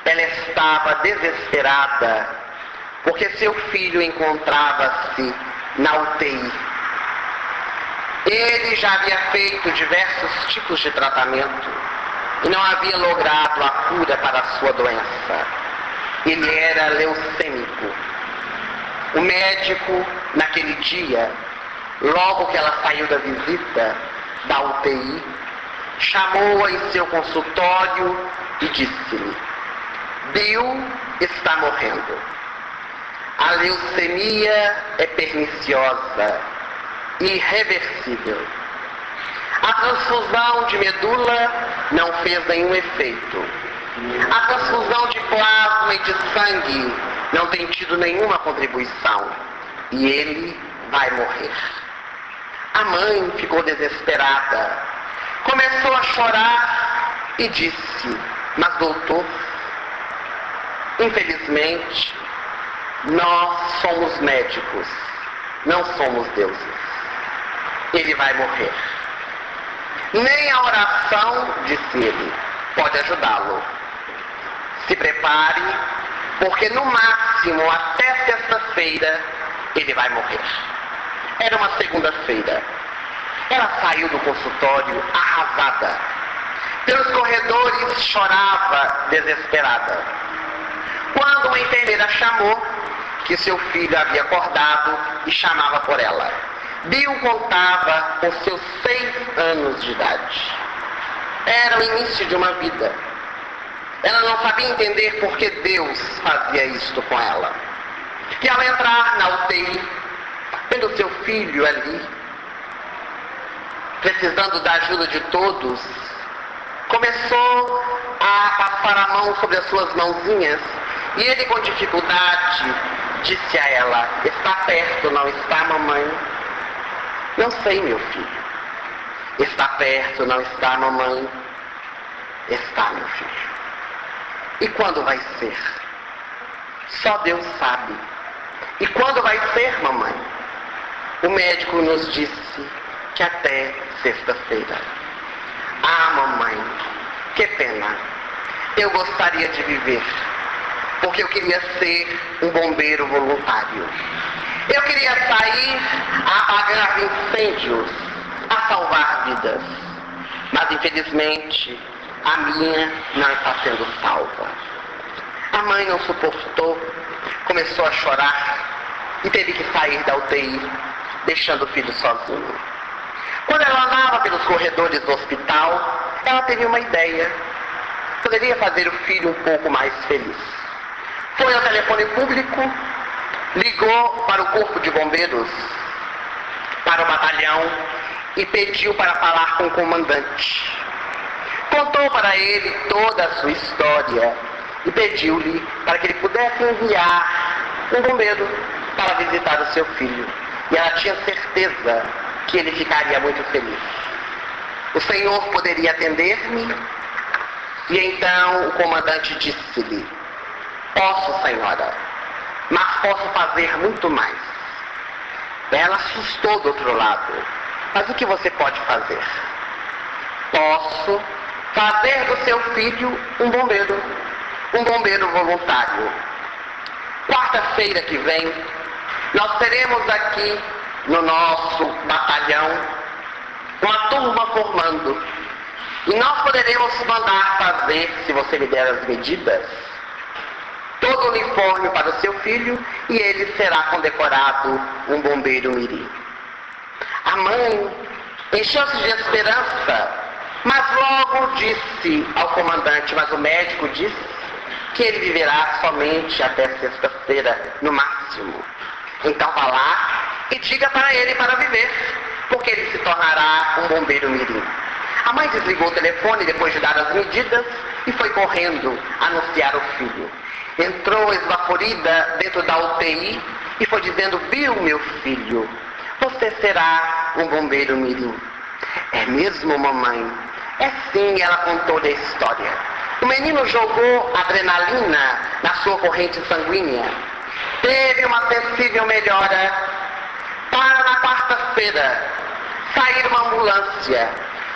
ela estava desesperada porque seu filho encontrava-se na UTI. Ele já havia feito diversos tipos de tratamento e não havia logrado a cura para a sua doença. Ele era leucêmico. O médico, naquele dia, logo que ela saiu da visita da UTI, chamou-a em seu consultório e disse-lhe: Bill está morrendo. A leucemia é perniciosa e irreversível. A transfusão de medula não fez nenhum efeito. A transfusão de plasma e de sangue não tem tido nenhuma contribuição. E ele vai morrer. A mãe ficou desesperada. Começou a chorar e disse: Mas doutor, infelizmente, nós somos médicos, não somos deuses. Ele vai morrer. Nem a oração, disse ele, pode ajudá-lo. Se prepare, porque no máximo até sexta-feira ele vai morrer. Era uma segunda-feira. Ela saiu do consultório arrasada. Pelos corredores chorava desesperada. Quando uma enfermeira chamou que seu filho havia acordado e chamava por ela. Bill contava os seus 6 anos de idade. Era o início de uma vida. Ela não sabia entender por que Deus fazia isto com ela. Que ao entrar na UTI, vendo seu filho ali, precisando da ajuda de todos, começou a passar a mão sobre as suas mãozinhas e ele, com dificuldade, disse a ela: Está perto, não está, mamãe? Não sei, meu filho. Está perto, não está, mamãe? Está, meu filho. E quando vai ser? Só Deus sabe. E quando vai ser, mamãe? O médico nos disse que até sexta-feira. Ah, mamãe, que pena. Eu gostaria de viver, porque eu queria ser um bombeiro voluntário. Eu queria sair a apagar incêndios, a salvar vidas. Mas, infelizmente, a minha não está sendo salva. A mãe não suportou, começou a chorar e teve que sair da UTI, deixando o filho sozinho. Quando ela andava pelos corredores do hospital, ela teve uma ideia. Poderia fazer o filho um pouco mais feliz. Foi ao telefone público, ligou para o corpo de bombeiros, para o batalhão, e pediu para falar com o comandante. Contou para ele toda a sua história e pediu-lhe para que ele pudesse enviar um bombeiro para visitar o seu filho. E ela tinha certeza que ele ficaria muito feliz. O senhor poderia atender-me? E então o comandante disse-lhe: Posso, senhora, mas posso fazer muito mais. Ela assustou do outro lado. Mas o que você pode fazer? Posso fazer do seu filho um bombeiro voluntário. Quarta-feira que vem, nós teremos aqui no nosso batalhão uma turma formando. E nós poderemos mandar fazer, se você me der as medidas, todo o uniforme para o seu filho e ele será condecorado um bombeiro mirim. A mãe encheu-se de esperança, mas logo disse ao comandante: mas o médico disse que ele viverá somente até sexta-feira, no máximo. Então vá lá e diga para ele para viver, porque ele se tornará um bombeiro mirim. A mãe desligou o telefone depois de dar as medidas e foi correndo anunciar o filho. Entrou esbaforida dentro da UTI e foi dizendo: Bill, meu filho, você será um bombeiro mirim. É mesmo, mamãe? É sim, ela contou-lhe a história. O menino jogou adrenalina na sua corrente sanguínea. Teve uma sensível melhora. Para na quarta-feira sair uma ambulância.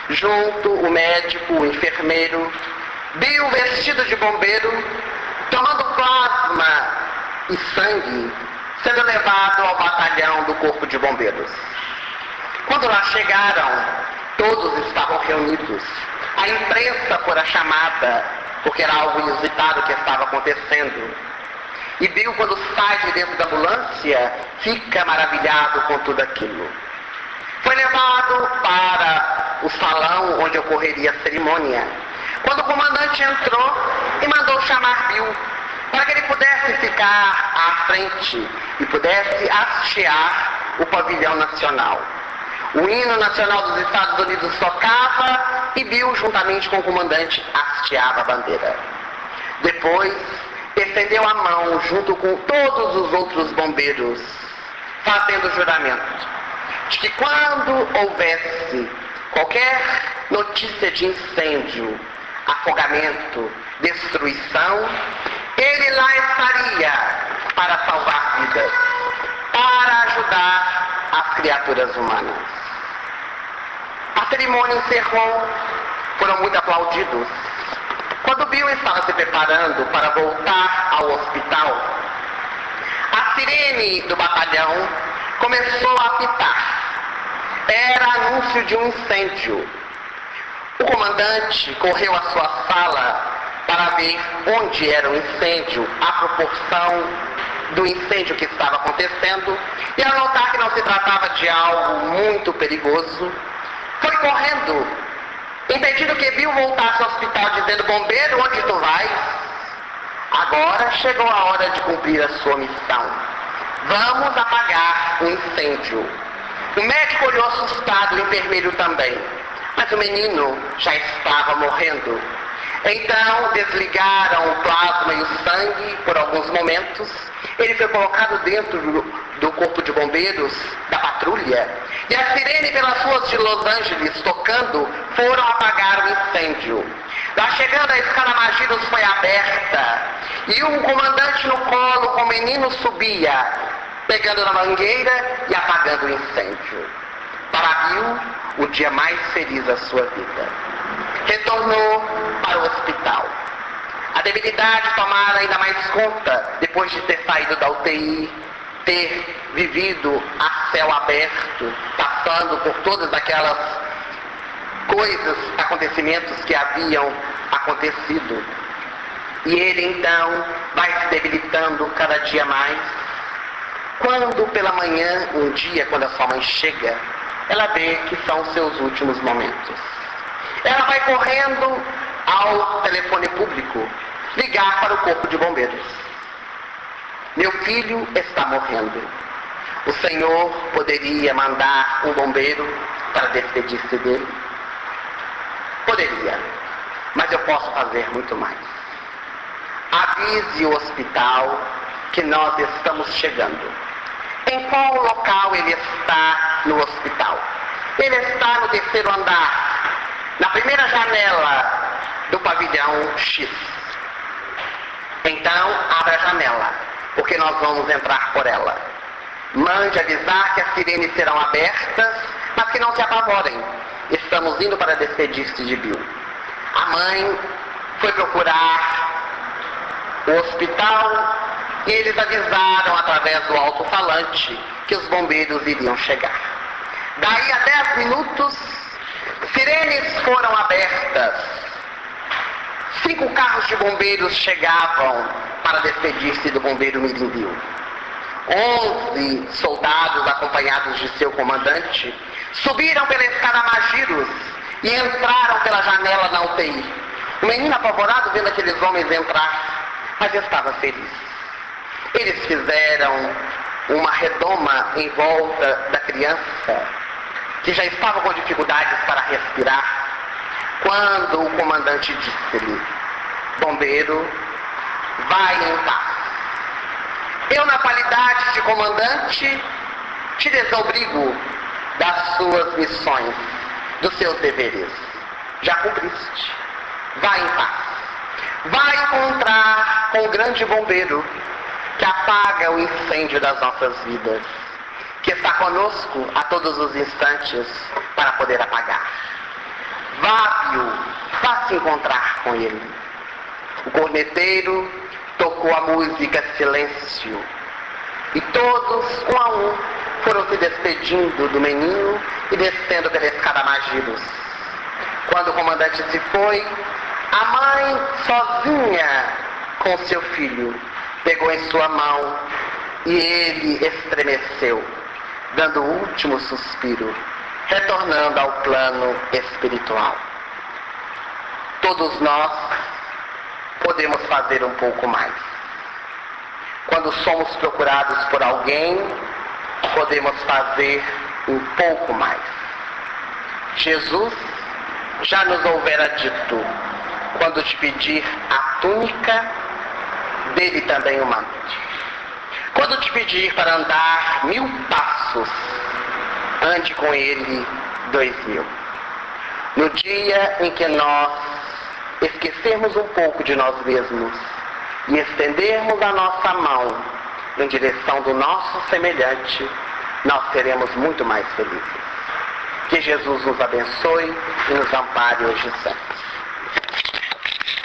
Junto o médico, o enfermeiro, Bill vestido de bombeiro, tomando plasma e sangue, sendo levado ao batalhão do Corpo de Bombeiros. Quando lá chegaram, todos estavam reunidos. A imprensa fora chamada, porque era algo inusitado que estava acontecendo. E Bill, quando sai de dentro da ambulância, fica maravilhado com tudo aquilo. Foi levado para o salão onde ocorreria a cerimônia. Quando o comandante entrou e mandou chamar Bill, para que ele pudesse ficar à frente e pudesse hastear o pavilhão nacional. O hino nacional dos Estados Unidos tocava e Bill, juntamente com o comandante, hasteava a bandeira. Depois, estendeu a mão junto com todos os outros bombeiros, fazendo juramento de que quando houvesse qualquer notícia de incêndio, afogamento, destruição, ele lá estaria para salvar vidas, para ajudar as criaturas humanas. A cerimônia encerrou, foram muito aplaudidos. Quando Bill estava se preparando para voltar ao hospital, a sirene do batalhão começou a apitar. Era anúncio de um incêndio. O comandante correu à sua sala para ver onde era o incêndio, a proporção do incêndio que estava acontecendo, e ao notar que não se tratava de algo muito perigoso, foi correndo, impedindo que Bill voltasse ao hospital dizendo: bombeiro, onde tu vais? Agora chegou a hora de cumprir a sua missão. Vamos apagar o incêndio. O médico olhou assustado, o enfermeiro também. Mas o menino já estava morrendo. Então desligaram o plasma e o sangue por alguns momentos. Ele foi colocado dentro do corpo de bombeiros, da patrulha. E a sirene pelas ruas de Los Angeles, tocando, foram apagar o incêndio. Lá chegando, a escada Magiros foi aberta. E o comandante no colo com o menino subia, pegando na mangueira e apagando o incêndio. Para Bill, o dia mais feliz da sua vida. Retornou para o hospital. A debilidade tomara ainda mais conta depois de ter saído da UTI, ter vivido a céu aberto, passando por todas aquelas coisas, acontecimentos que haviam acontecido. E ele então vai se debilitando cada dia mais. Quando pela manhã, um dia, quando a sua mãe chega, ela vê que são seus últimos momentos. Ela vai correndo ao telefone público, ligar para o Corpo de Bombeiros. Meu filho está morrendo. O senhor poderia mandar um bombeiro para despedir-se dele? Poderia, mas eu posso fazer muito mais. Avise o hospital que nós estamos chegando. Em qual local ele está no hospital? Ele está no 3º andar, na primeira janela do pavilhão X. Então, abra a janela, porque nós vamos entrar por ela. Mande avisar que as sirenes serão abertas, mas que não se apavorem. Estamos indo para despedir-se de Bill. A mãe foi procurar o hospital e eles avisaram através do alto-falante que os bombeiros iriam chegar. Daí a 10 minutos, sirenes foram abertas. 5 carros de bombeiros chegavam para despedir-se do bombeiro Mirim. 11 soldados, acompanhados de seu comandante, subiram pela escada Magiros e entraram pela janela na UTI. O menino, apavorado vendo aqueles homens entrar, mas estava feliz. Eles fizeram uma redoma em volta da criança, que já estava com dificuldades para respirar, quando o comandante disse-lhe: bombeiro, vai em paz. Eu, na qualidade de comandante, te desobrigo das suas missões, dos seus deveres. já cumpriste. Vai em paz. Vai encontrar com o grande bombeiro que apaga o incêndio das nossas vidas, que está conosco a todos os instantes para poder apagar. Vá-o, vá se encontrar com ele. O corneteiro tocou a música Silêncio e todos, um a um, foram se despedindo do menino e descendo pela escada Magirus. Quando o comandante se foi, a mãe, sozinha com seu filho, pegou em sua mão e ele estremeceu, dando o último suspiro, retornando ao plano espiritual. Todos nós podemos fazer um pouco mais. Quando somos procurados por alguém, podemos fazer um pouco mais. Jesus já nos houvera dito: quando te pedir a túnica, dele também o manto. Quando te pedir para andar 1000 passos, ande com ele 2000. No dia em que nós esquecermos um pouco de nós mesmos e estendermos a nossa mão em direção do nosso semelhante, nós seremos muito mais felizes. Que Jesus nos abençoe e nos ampare hoje e sempre.